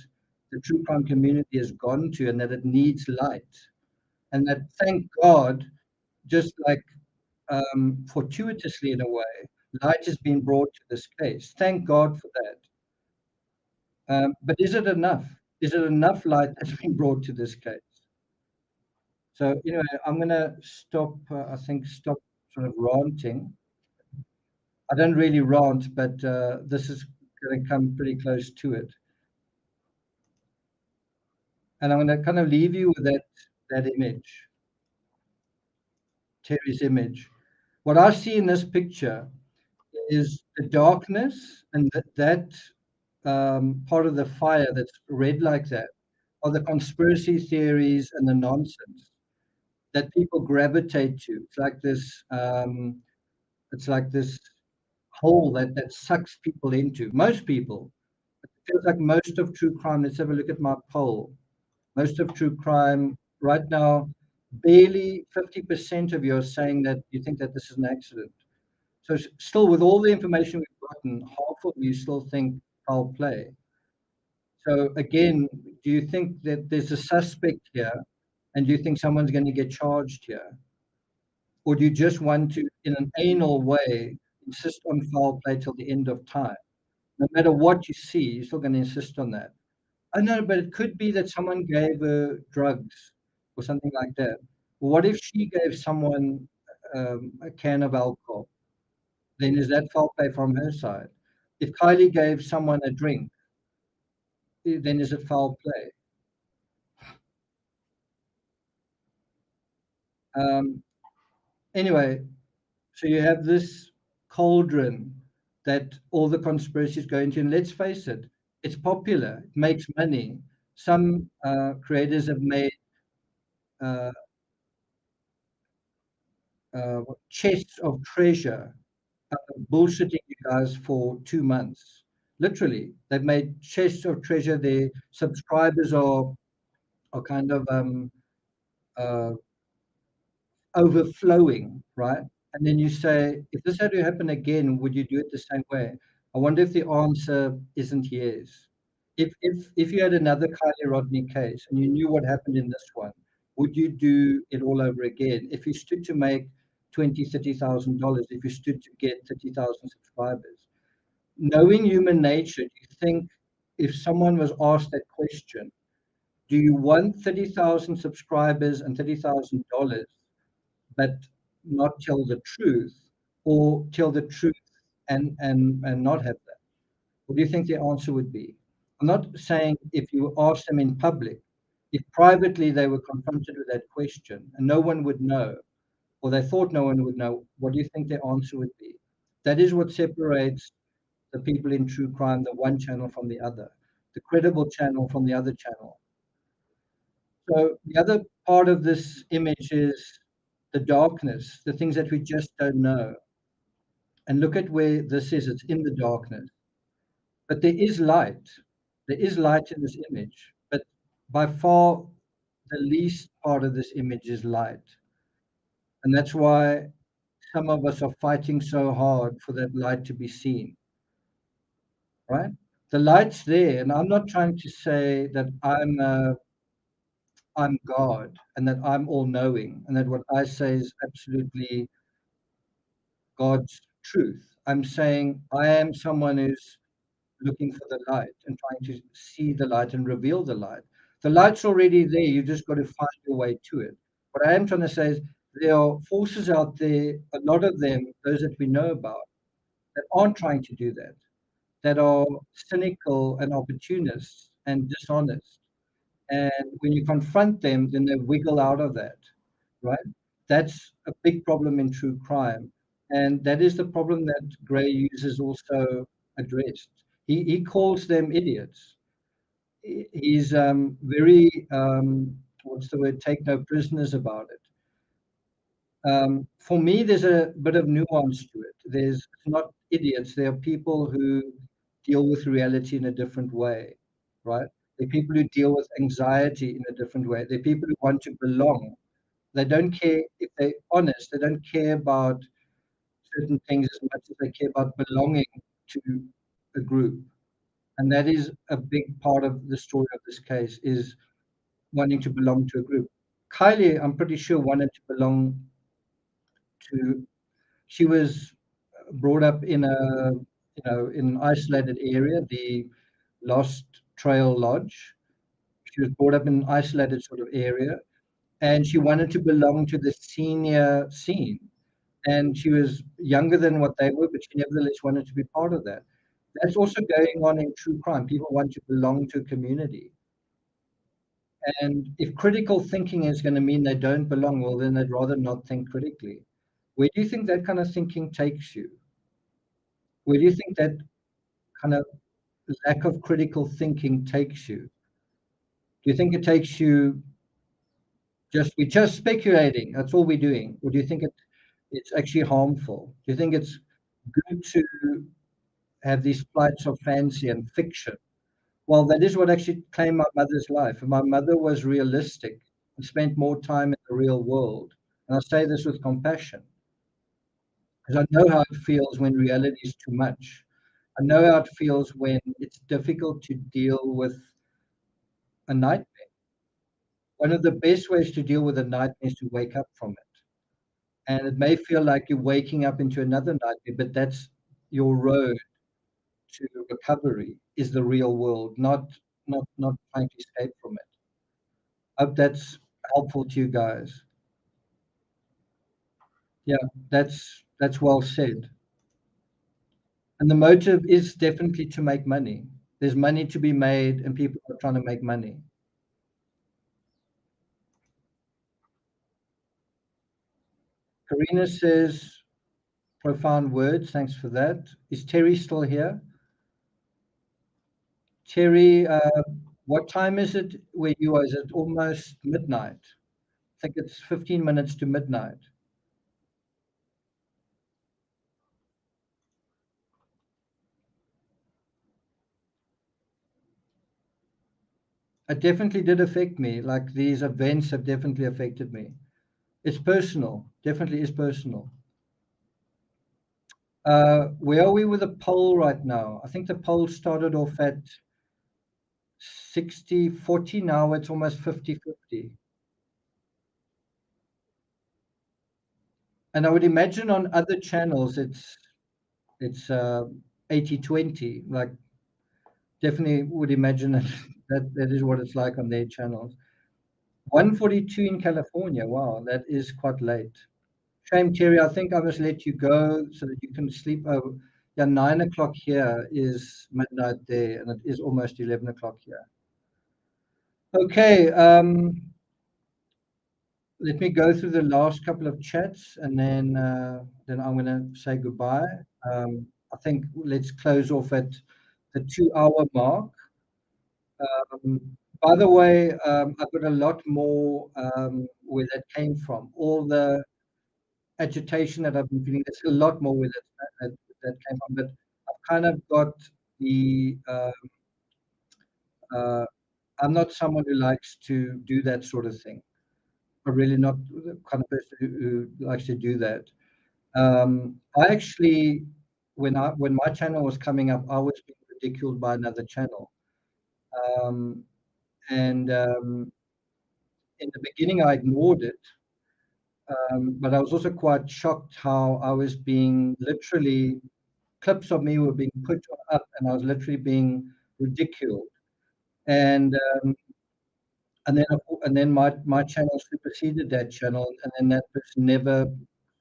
Speaker 1: the true crime community has gone to and that it needs light. And that, thank God, just like fortuitously in a way, light has been brought to this case. Thank God for that. But is it enough? Is it enough light that's been brought to this case? So anyway, I'm going to stop, I think, stop sort of ranting. I don't really rant, but this is going to come pretty close to it. And I'm going to kind of leave you with that image, Terry's image. What I see in this picture is the darkness, and that part of the fire that's red like that are the conspiracy theories and the nonsense that people gravitate to. It's like this hole that sucks people into. Most people, it feels like most of true crime. Let's have a look at my poll. Most of true crime right now, barely 50% of you are saying that you think that this is an accident. So still, with all the information we've gotten, half of you still think foul play. So again, do you think that there's a suspect here, and do you think someone's going to get charged here, or do you just want to, in an anal way, insist on foul play till the end of time? No matter what you see, you're still going to insist on that. I know, but it could be that someone gave her drugs or something like that. What if she gave someone a can of alcohol? Then is that foul play from her side? If Kylie gave someone a drink, then is it foul play? Um, anyway, so you have this cauldron that all the conspiracies go into, and let's face it, it's popular, it makes money. Some creators have made uh, chests of treasure bullshitting you guys for 2 months. Literally, they've made chests of treasure. Their subscribers are kind of uh, overflowing, right? And then you say, if this had to happen again, would you do it the same way? I wonder if the answer isn't yes. If you had another Kylie Rodney case and you knew what happened in this one, would you do it all over again? If you stood to make 20, $30,000, if you stood to get 30,000 subscribers, knowing human nature, do you think if someone was asked that question, do you want 30,000 subscribers and $30,000, but not tell the truth, or tell the truth and not have that? What do you think the answer would be? I'm not saying if you ask them in public, if privately they were confronted with that question and no one would know, or they thought no one would know, what do you think the answer would be? That is what separates the people in true crime, the one channel from the other, the credible channel from the other channel. So the other part of this image is the darkness, the things that we just don't know. And look at where this is, it's in the darkness. But there is light. There is light in this image. But by far, the least part of this image is light. And that's why some of us are fighting so hard for that light to be seen, right? The light's there. And I'm not trying to say that I'm God and that I'm all knowing and that what I say is absolutely God's truth. I'm saying I am someone who's looking for the light and trying to see the light and reveal the light. The light's already there. You just got to find your way to it. What I am trying to say is there are forces out there, a lot of them, those that we know about, that aren't trying to do that, that are cynical and opportunists and dishonest. And when you confront them, then they wiggle out of that, right? That's a big problem in true crime. And that is the problem that Gray uses also addressed. He calls them idiots. He's very, what's the word, take no prisoners about it. For me, there's a bit of nuance to it. There's not idiots. There are people who deal with reality in a different way, right? There are people who deal with anxiety in a different way. There are people who want to belong. They don't care if they're honest. They don't care about certain things as much as they care about belonging to a group. And that is a big part of the story of this case is wanting to belong to a group. Kylie, I'm pretty sure, wanted to belong to. She was brought up in in an isolated area, the Lost Trail Lodge. She was brought up in an isolated sort of area, and she wanted to belong to the senior scene. And she was younger than what they were, but she nevertheless wanted to be part of that. That's also going on in true crime. People want to belong to a community. And if critical thinking is going to mean they don't belong, well, then they'd rather not think critically. Where do you think that kind of thinking takes you? Where do you think that kind of lack of critical thinking takes you? Do you think it takes you we're just speculating, that's all we're doing? Or do you think it's actually harmful? Do you think it's good to have these flights of fancy and fiction? Well, that is what actually claimed my mother's life. And my mother was realistic and spent more time in the real world. And I say this with compassion because I know how it feels when reality is too much. I know how it feels when it's difficult to deal with a nightmare. One of the best ways to deal with a nightmare is to wake up from it. And it may feel like you're waking up into another nightmare, but that's your road to recovery is the real world, not trying to escape from it. Hope that's helpful to you guys. Yeah, that's well said. And the motive is definitely to make money. There's money to be made, and people are trying to make money. Karina says, profound words. Thanks for that. Is Terry still here? Terry, what time is it where you are? Is it almost midnight? I think it's 15 minutes to midnight. It definitely did affect me. Like these events have definitely affected me. It's personal, definitely is personal. Where are we with the poll right now? I think the poll started off at 60-40. Now it's almost 50-50. And I would imagine on other channels it's 80-20. Like definitely would imagine that is what it's like on their channels. 1:42 in California. Wow, that is quite late. Shame, Terry. I think I must let you go so that you can sleep over. Yeah, 9 o'clock here is midnight there, and it is almost 11 o'clock here. Okay, let me go through the last couple of chats, and then I'm going to say goodbye. I think let's close off at the 2 hour mark. By the way, I've got a lot more where that came from. All the agitation that I've been feeling, there's a lot more where that came from. But I've kind of got the, uh, I'm not someone who likes to do that sort of thing. I'm really not the kind of person who likes to do that. I actually, when my channel was coming up, I was being ridiculed by another channel. Um, and in the beginning, I ignored it, but I was also quite shocked how I was being literally clips of me were being put up, and I was literally being ridiculed. And and then my channel superseded that channel, and then that person never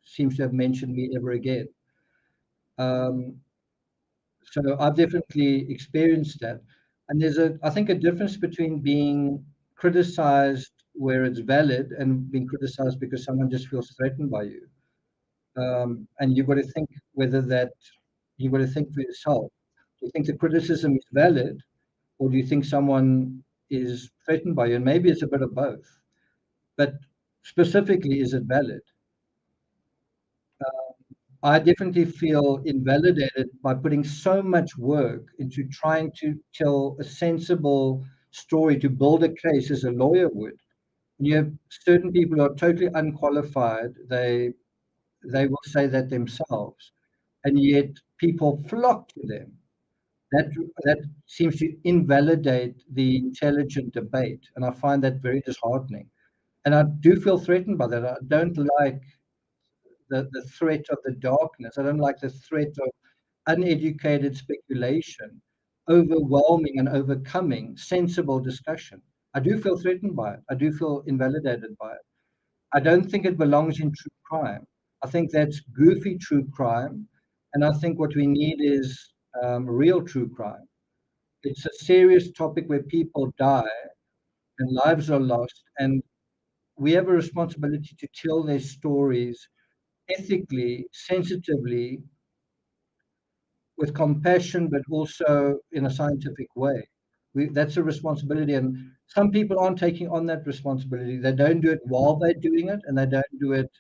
Speaker 1: seems to have mentioned me ever again. Um, so I've definitely experienced that. And there's I think, a difference between being criticized where it's valid and being criticized because someone just feels threatened by you. And you've got to think whether that you've got to think for yourself. Do you think the criticism is valid, or do you think someone is threatened by you? And maybe it's a bit of both. But specifically, is it valid? I definitely feel invalidated by putting so much work into trying to tell a sensible story to build a case as a lawyer would. And you have certain people who are totally unqualified. They will say that themselves, and yet people flock to them. That that seems to invalidate the intelligent debate, and I find that very disheartening. And I do feel threatened by that. I don't like the threat of the darkness. I don't like the threat of uneducated speculation, overwhelming and overcoming sensible discussion. I do feel threatened by it. I do feel invalidated by it. I don't think it belongs in true crime. I think that's goofy true crime. And I think what we need is real true crime. It's a serious topic where people die and lives are lost. And we have a responsibility to tell their stories ethically, sensitively, with compassion, but also in a scientific way. That's a responsibility, and some people aren't taking on that responsibility. They don't do it while they're doing it, and they don't do it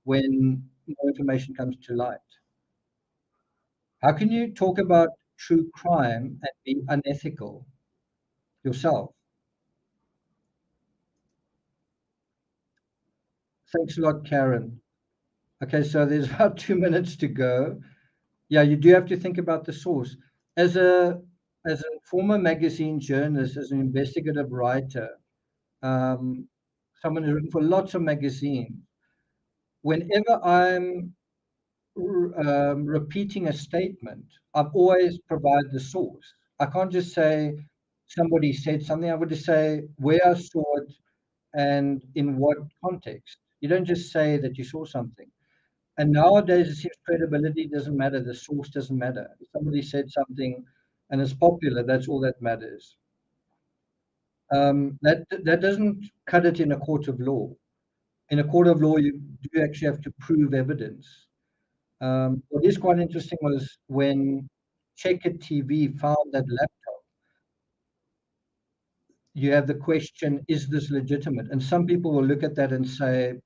Speaker 1: when more information comes to light. How can you talk about true crime and be unethical yourself? Thanks a lot, Karen. Okay, so there's about 2 minutes to go. Yeah, you do have to think about the source. As a as a former magazine journalist, as an investigative writer, um, someone who's written for lots of magazines, whenever I'm repeating a statement, I've always provided the source. I can't just say somebody said something. I would just say where I saw it and in what context. You don't just say that you saw something. And nowadays, it seems credibility doesn't matter. The source doesn't matter. If somebody said something and it's popular, that's all that matters. That doesn't cut it in a court of law. In a court of law, you do actually have to prove evidence. What is quite interesting was when Checkered TV found that laptop, you have the question, is this legitimate? And some people will look at that and say,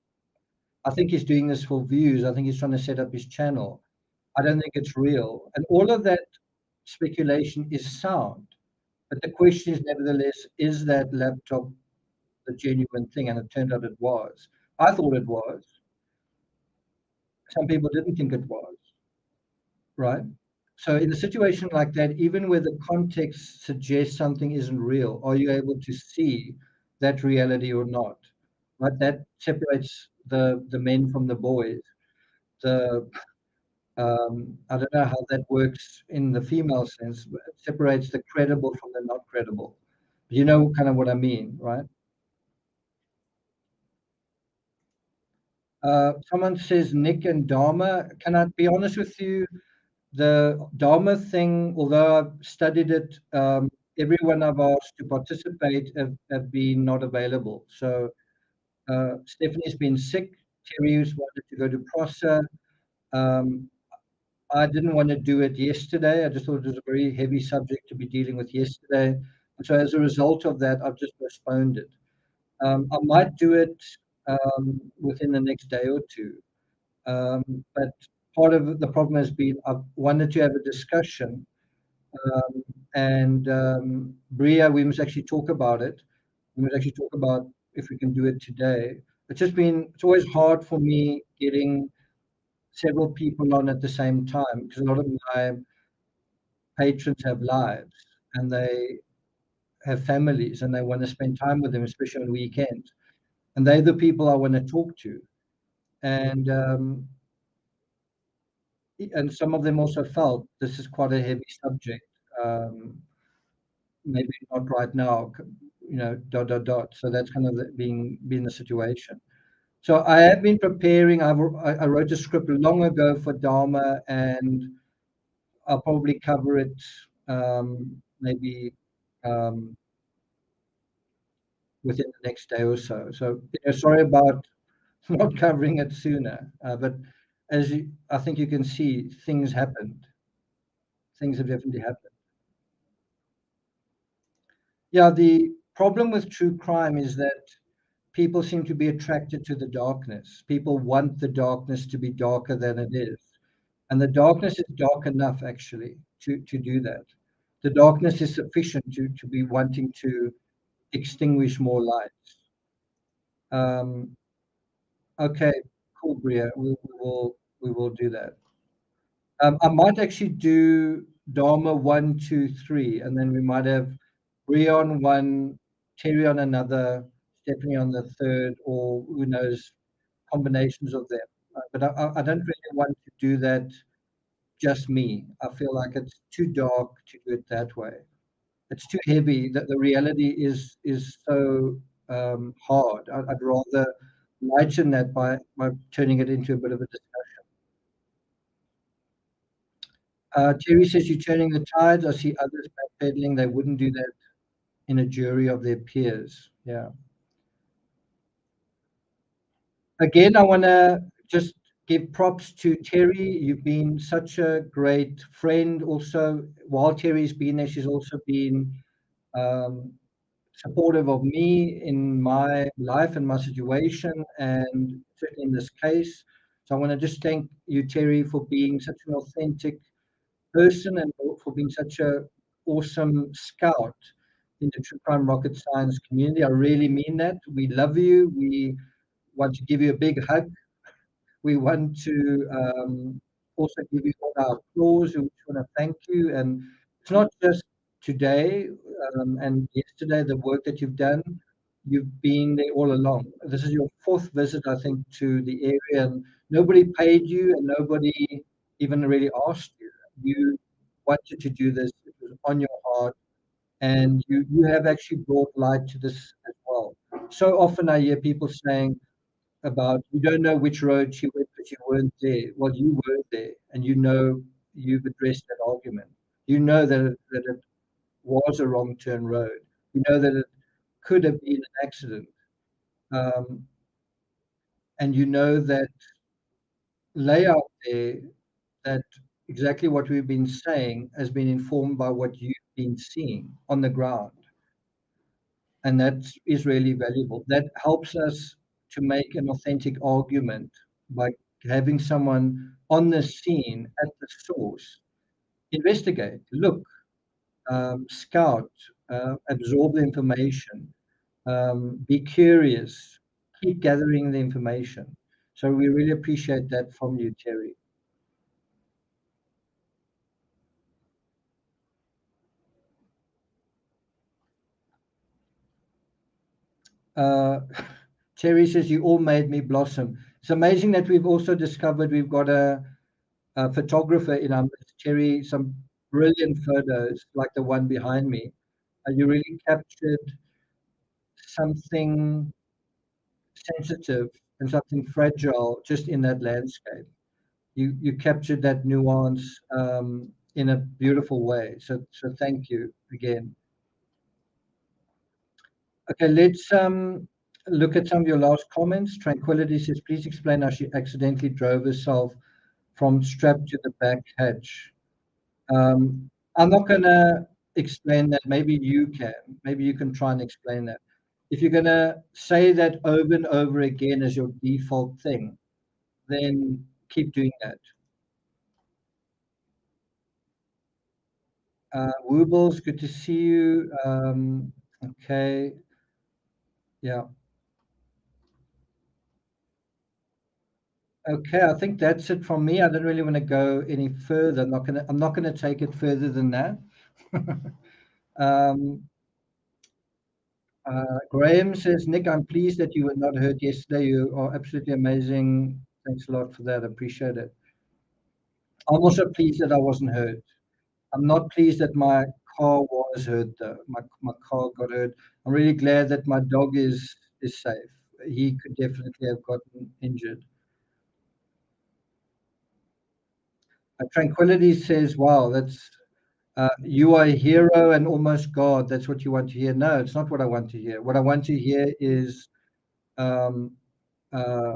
Speaker 1: I think he's doing this for views. I think he's trying to set up his channel. I don't think it's real. And all of that speculation is sound. But the question is, nevertheless, is that laptop the genuine thing? And it turned out it was. I thought it was. Some people didn't think it was, right? So in a situation like that, even where the context suggests something isn't real, are you able to see that reality or not? Right? That separates the men from the boys. The I don't know how that works in the female sense, but it separates the credible from the not credible. You know kind of what I mean, right? Someone says Nick and Dharma. Can I be honest with you? The Dharma thing, although I've studied it, everyone I've asked to participate have been not available. So Stephanie's been sick. Terry's wanted to go to PROSA. Um, I didn't want to do it yesterday. I just thought it was a very heavy subject to be dealing with yesterday. And so as a result of that, I've just postponed it. I might do it within the next day or two. But part of the problem has been I've wanted to have a discussion, and Bria, we must actually talk about it. We must actually talk about if we can do it today. It's always hard for me getting several people on at the same time because a lot of my patrons have lives and they have families and they want to spend time with them, especially on weekends. And they're the people I want to talk to. And and some of them also felt this is quite a heavy subject. Maybe not right now, dot dot dot. So that's kind of being the situation. So I have been preparing. I wrote a script long ago for Dharma, and I'll probably cover it maybe um, within the next day or so. So, sorry about not covering it sooner, but I think you can see, things happened. Things have definitely happened. Yeah, the problem with true crime is that people seem to be attracted to the darkness. People want the darkness to be darker than it is. And the darkness is dark enough, actually, to do that. The darkness is sufficient to be wanting to extinguish more lights. Um, okay, cool, Bria. We will do that. I might actually do Dharma 1, 2, 3, and then we might have Bria on one, Terry on another, Stephanie on the third, or who knows, combinations of them. But I don't really want to do that just me. I feel like it's too dark to do it that way. It's too heavy. That the reality is so hard. I'd rather lighten that by turning it into a bit of a discussion. Terry says you're turning the tides. I see others backpedaling. They wouldn't do that in a jury of their peers. Yeah. Again, I want to just give props to Terry. You've been such a great friend. Also, while Terry's been there, she's also been um, supportive of me in my life and my situation, and certainly in this case. So I want to just thank you, Terry, for being such an authentic person and for being such a awesome scout in the true crime rocket science community. I really mean that. We love you. We want to give you a big hug. We want to also give you all our applause. We just want to thank you. And it's not just today and yesterday, the work that you've done. You've been there all along. This is your fourth visit, I think, to the area, and nobody paid you and nobody even really asked you. You wanted to do this, it was on your heart, and you have actually brought light to this as well. So often I hear people saying, about you don't know which road she went because you weren't there. Well, you were there, and you've addressed that argument. You know that it was a wrong turn road. You know that it could have been an accident, um, and you know that layout there, that exactly what we've been saying has been informed by what you've been seeing on the ground, and that is really valuable. That helps us to make an authentic argument by having someone on the scene at the source, investigate, look, scout, absorb the information, be curious, keep gathering the information. So we really appreciate that from you, Terry. Uh, Terry says, you all made me blossom. It's amazing that we've also discovered we've got a photographer in our midst. Terry, some brilliant photos like the one behind me. You really captured something sensitive and something fragile just in that landscape. You captured that nuance in a beautiful way. So thank you again. Okay, let's look at some of your last comments. Tranquility says, please explain how she accidentally drove herself from strap to the back hatch. I'm not going to explain that. Maybe you can. Maybe you can try and explain that. If you're going to say that over and over again as your default thing, then keep doing that. Woobles, good to see you. Okay, yeah. Okay, I think that's it from me. I don't really want to go any further. I'm not gonna take it further than that. Um, Graham says, Nick, I'm pleased that you were not hurt yesterday. You are absolutely amazing. Thanks a lot for that. I appreciate it. I'm also pleased that I wasn't hurt. I'm not pleased that my car was hurt though. My car got hurt. I'm really glad that my dog is safe. He could definitely have gotten injured. Tranquility says, wow, You are a hero and almost God. That's what you want to hear. No, it's not what I want to hear. What I want to hear is um, uh,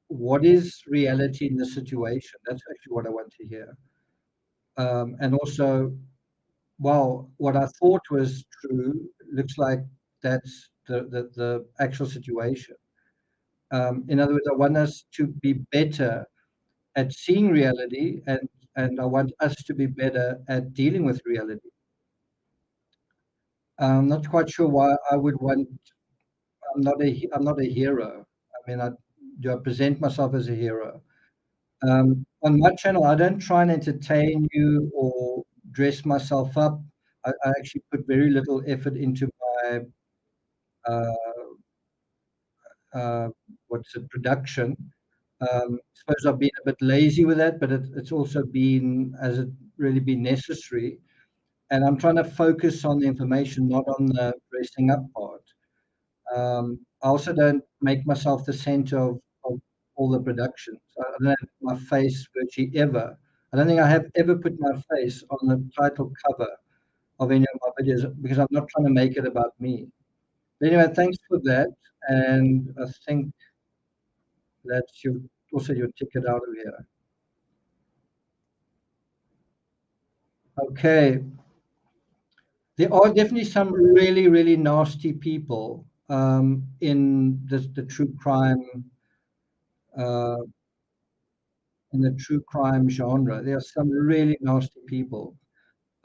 Speaker 1: what is reality in the situation. That's actually what I want to hear. And also, well, what I thought was true looks like that's the actual situation. In other words, I want us to be better at seeing reality, and I want us to be better at dealing with reality. I'm not quite sure why I would want. I'm not a hero. I mean, do I present myself as a hero? On my channel, I don't try and entertain you or dress myself up. I actually put very little effort into my uh, uh, what's it, production. Suppose I've been a bit lazy with that, but it's also been, has it really been necessary? And I'm trying to focus on the information, not on the dressing up part. I also don't make myself the center of all the productions. I don't have my face virtually ever. I don't think I have ever put my face on the title cover of any of my videos because I'm not trying to make it about me. But anyway, thanks for that. And I think that's also your ticket out of here. Okay. There are definitely some really, really nasty people in the true crime uh, in the true crime genre. There are some really nasty people.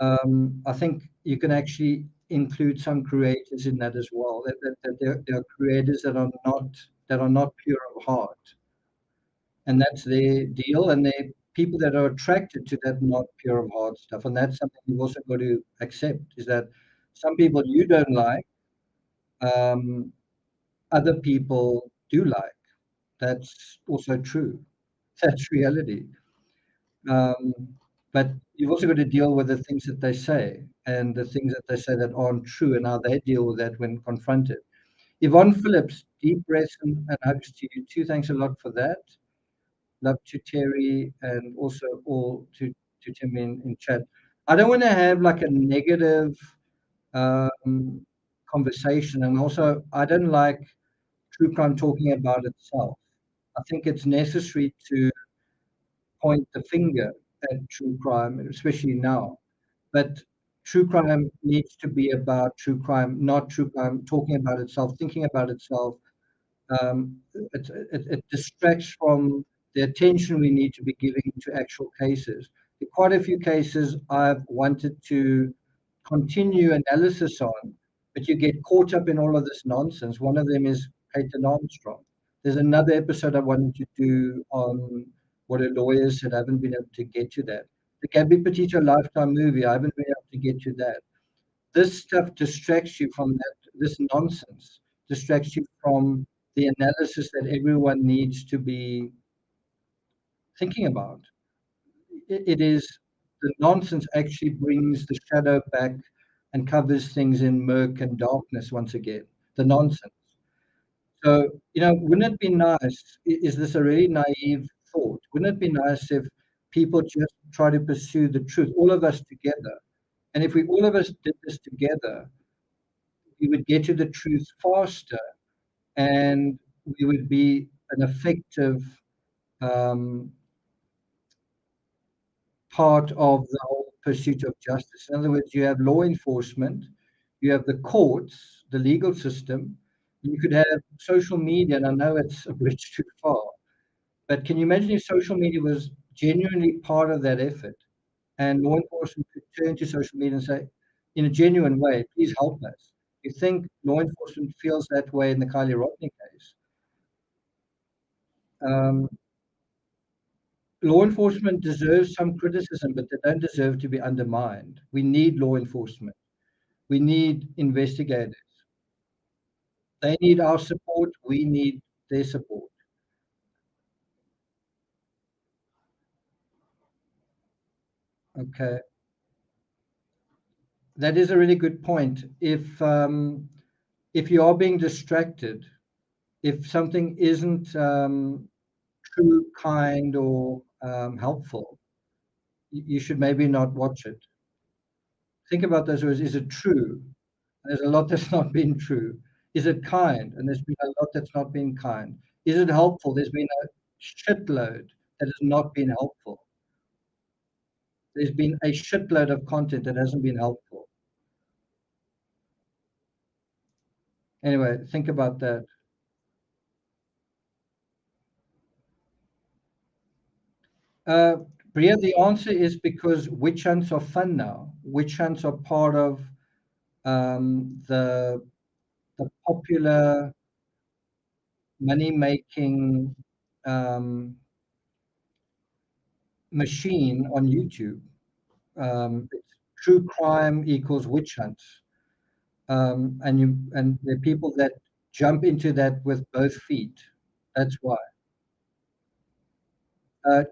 Speaker 1: I think you can actually include some creators in that as well. That there are creators that are not pure of heart, and that's their deal. And they're people that are attracted to that not pure of heart stuff, and that's something you've also got to accept. Is that some people you don't like, um, other people do like. That's also true. That's reality. Um, but you've also got to deal with the things that they say and the things that they say that aren't true and how they deal with that when confronted. Yvonne Phillips, deep breaths and hugs to you too. Thanks a lot for that. Love to Terry and also all to Tim in chat. I don't want to have like a negative um, conversation, and also I don't like true crime talking about itself. I think it's necessary to point the finger at true crime, especially now. But true crime needs to be about true crime, not true crime talking about itself, thinking about itself. It distracts from the attention we need to be giving to actual cases. There are quite a few cases I've wanted to continue analysis on, but you get caught up in all of this nonsense. One of them is Peyton Armstrong. There's another episode I wanted to do on what a lawyer said. I haven't been able to get to that. The Gabby Petito Lifetime movie, I haven't been able to get to that. This stuff distracts you from that, this nonsense distracts you from the analysis that everyone needs to be thinking about. It is the nonsense actually brings the shadow back and covers things in murk and darkness once again. The nonsense. So, wouldn't it be nice? Is this a really naive thought? Wouldn't it be nice if people just try to pursue the truth, all of us together? And if we all of us did this together, we would get to the truth faster and we would be an effective um, part of the whole pursuit of justice. In other words, you have law enforcement, you have the courts, the legal system, you could have social media, and I know it's a bridge too far, but can you imagine if social media was genuinely part of that effort and law enforcement could turn to social media and say, in a genuine way, please help us? You think law enforcement feels that way in the Kylie Rodney case? Um, Law enforcement deserves some criticism, but they don't deserve to be undermined. We need law enforcement. We need investigators. They need our support. We need their support. Okay, that is a really good point. If you are being distracted, if something isn't true, kind, or helpful, you should maybe not watch it. Think about those words. Is it true? There's a lot that's not been true. Is it kind? And there's been a lot that's not been kind. Is it helpful? There's been a shitload that has not been helpful. There's been a shitload of content that hasn't been helpful. Anyway, think about that. Uh, Bria, the answer is because witch hunts are fun now. Witch hunts are part of the popular money-making um, machine on YouTube. It's true crime equals witch hunts, and the people that jump into that with both feet. That's why.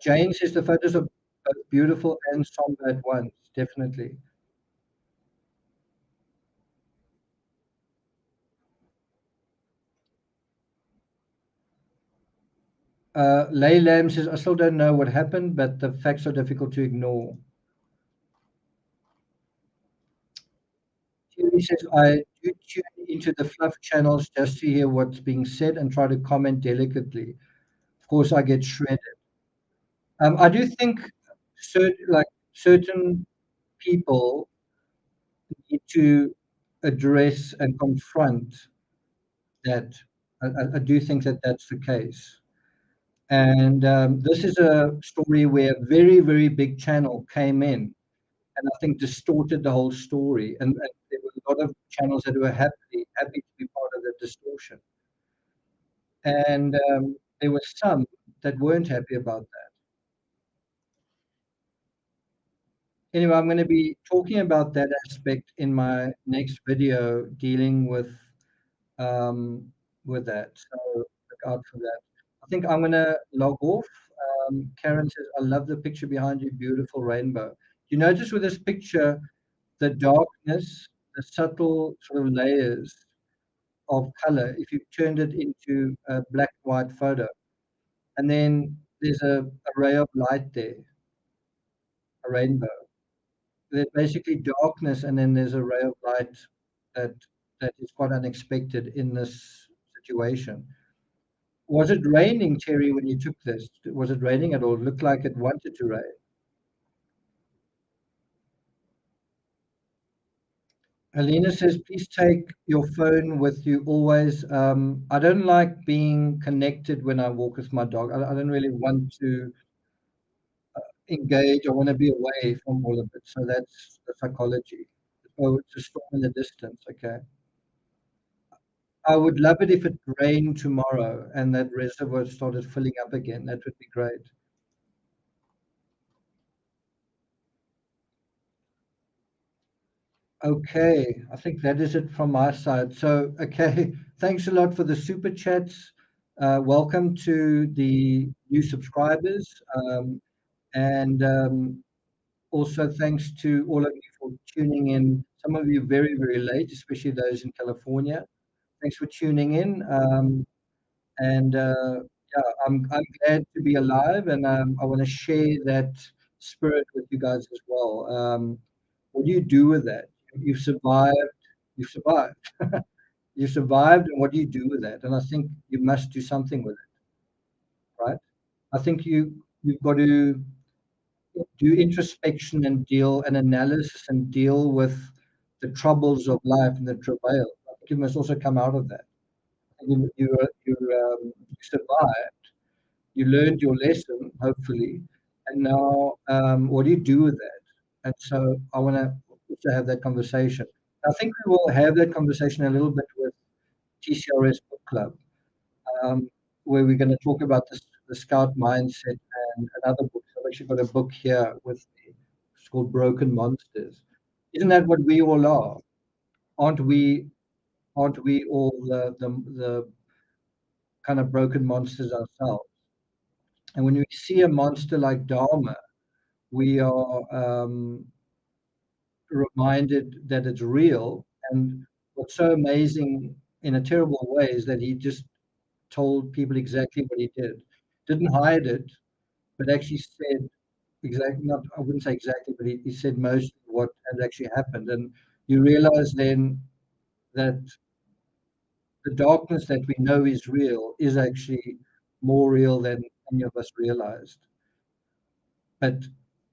Speaker 1: Jane says the photos are both beautiful and somber at once. Definitely. Lay Lamb says I still don't know what happened, but the facts are difficult to ignore. Thierry says I do tune into the fluff channels just to hear what's being said and try to comment delicately. Of course, I get shredded. I do think certain people need to address and confront that. I do think that that's the case. And this is a story where a very, very big channel came in and I think distorted the whole story. And there were a lot of channels that were happy to be part of the distortion. And there were some that weren't happy about that. Anyway, I'm going to be talking about that aspect in my next video dealing um, with that. So look out for that. I think I'm going to log off. Karen says, I love the picture behind you, beautiful rainbow. You notice with this picture, the darkness, the subtle sort of layers of color, if you turned it into a black and white photo. And then there's a ray of light there, a rainbow. There's basically darkness, and then there's a ray of light that that is quite unexpected in this situation. Was it raining, Terry, when you took this? Was it raining at all? It looked like it wanted to rain. Alina says, please take your phone with you always. I don't like being connected when I walk with my dog. I don't really want to engage. I want to be away from all of it. So that's the psychology. Oh, it's a storm in the distance. Okay. I would love it if it rained tomorrow and that reservoir started filling up again. That would be great. Okay, I think that is it from my side. So, okay, thanks a lot for the super chats. Welcome to the new subscribers. And also thanks to all of you for tuning in. Some of you very, very late, especially those in California. Thanks for tuning in. And yeah, I'm glad to be alive, and I want to share that spirit with you guys as well. What do you do with that? You've survived. You've survived. You survived, and what do you do with that? And I think you must do something with it, right? I think you've got to do introspection and deal and analysis and deal with the troubles of life and the travail. I think you must also come out of that. You survived. You learned your lesson, hopefully, and now what do you do with that? And so I want to also have that conversation. I think we will have that conversation a little bit with TCRS Book Club, where we're going to talk about this, the Scout mindset and another book. So I've actually got a book here with me. It's called Broken Monsters. Isn't that what we all are? Aren't we? Aren't we all the kind of broken monsters ourselves? And when we see a monster like Dharma, we are reminded that it's real. And what's so amazing in a terrible way is that he just told people exactly what he did. Didn't hide it, but actually said exactly, not, I wouldn't say exactly, but he said most of what had actually happened. And you realize then that the darkness that we know is real is actually more real than any of us realized. But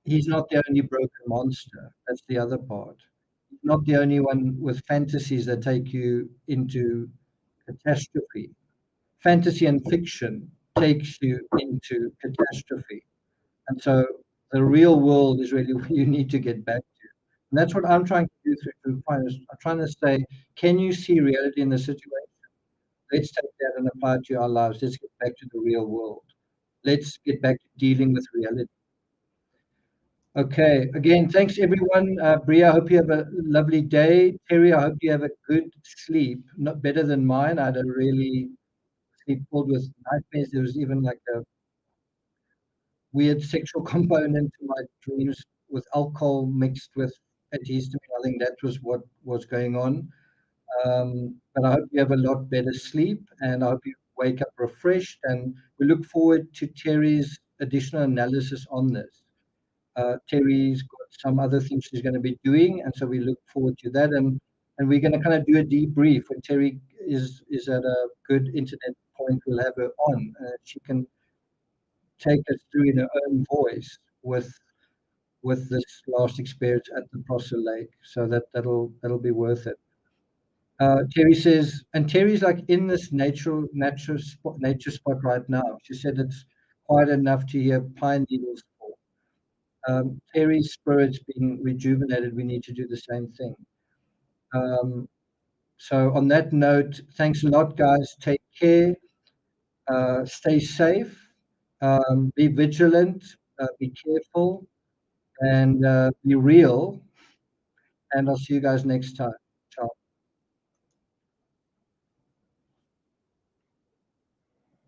Speaker 1: he's not the only broken monster. That's the other part. He's not the only one with fantasies that take you into catastrophe. Fantasy and fiction takes you into catastrophe. And so the real world is really where you need to get back to. And that's what I'm trying to do through finance. I'm trying to say, can you see reality in the situation? Let's take that and apply it to our lives. Let's get back to the real world. Let's get back to dealing with reality. Okay. Again, thanks everyone. Bria, I hope you have a lovely day. Terry, I hope you have a good sleep. Not better than mine. I had a really sleep filled with nightmares. There was even like a weird sexual component to my dreams with alcohol mixed with antihistamine. I think that was what was going on. But I hope you have a lot better sleep and I hope you wake up refreshed. And we look forward to Terry's additional analysis on this. Terry's got some other things she's going to be doing, and so we look forward to that. And we're going to kind of do a debrief when Terry is at a good internet point. We'll have her on. She can take us through in her own voice with this last experience at the Prosser Lake. So that'll be worth it. Terry says, and Terry's like in this nature spot right now. She said it's quiet enough to hear pine needles fall. Terry's spirit's being rejuvenated. We need to do the same thing. Um, so on that note, thanks a lot, guys. Take care. Stay safe. Be vigilant. Be careful, and be real. And I'll see you guys next time.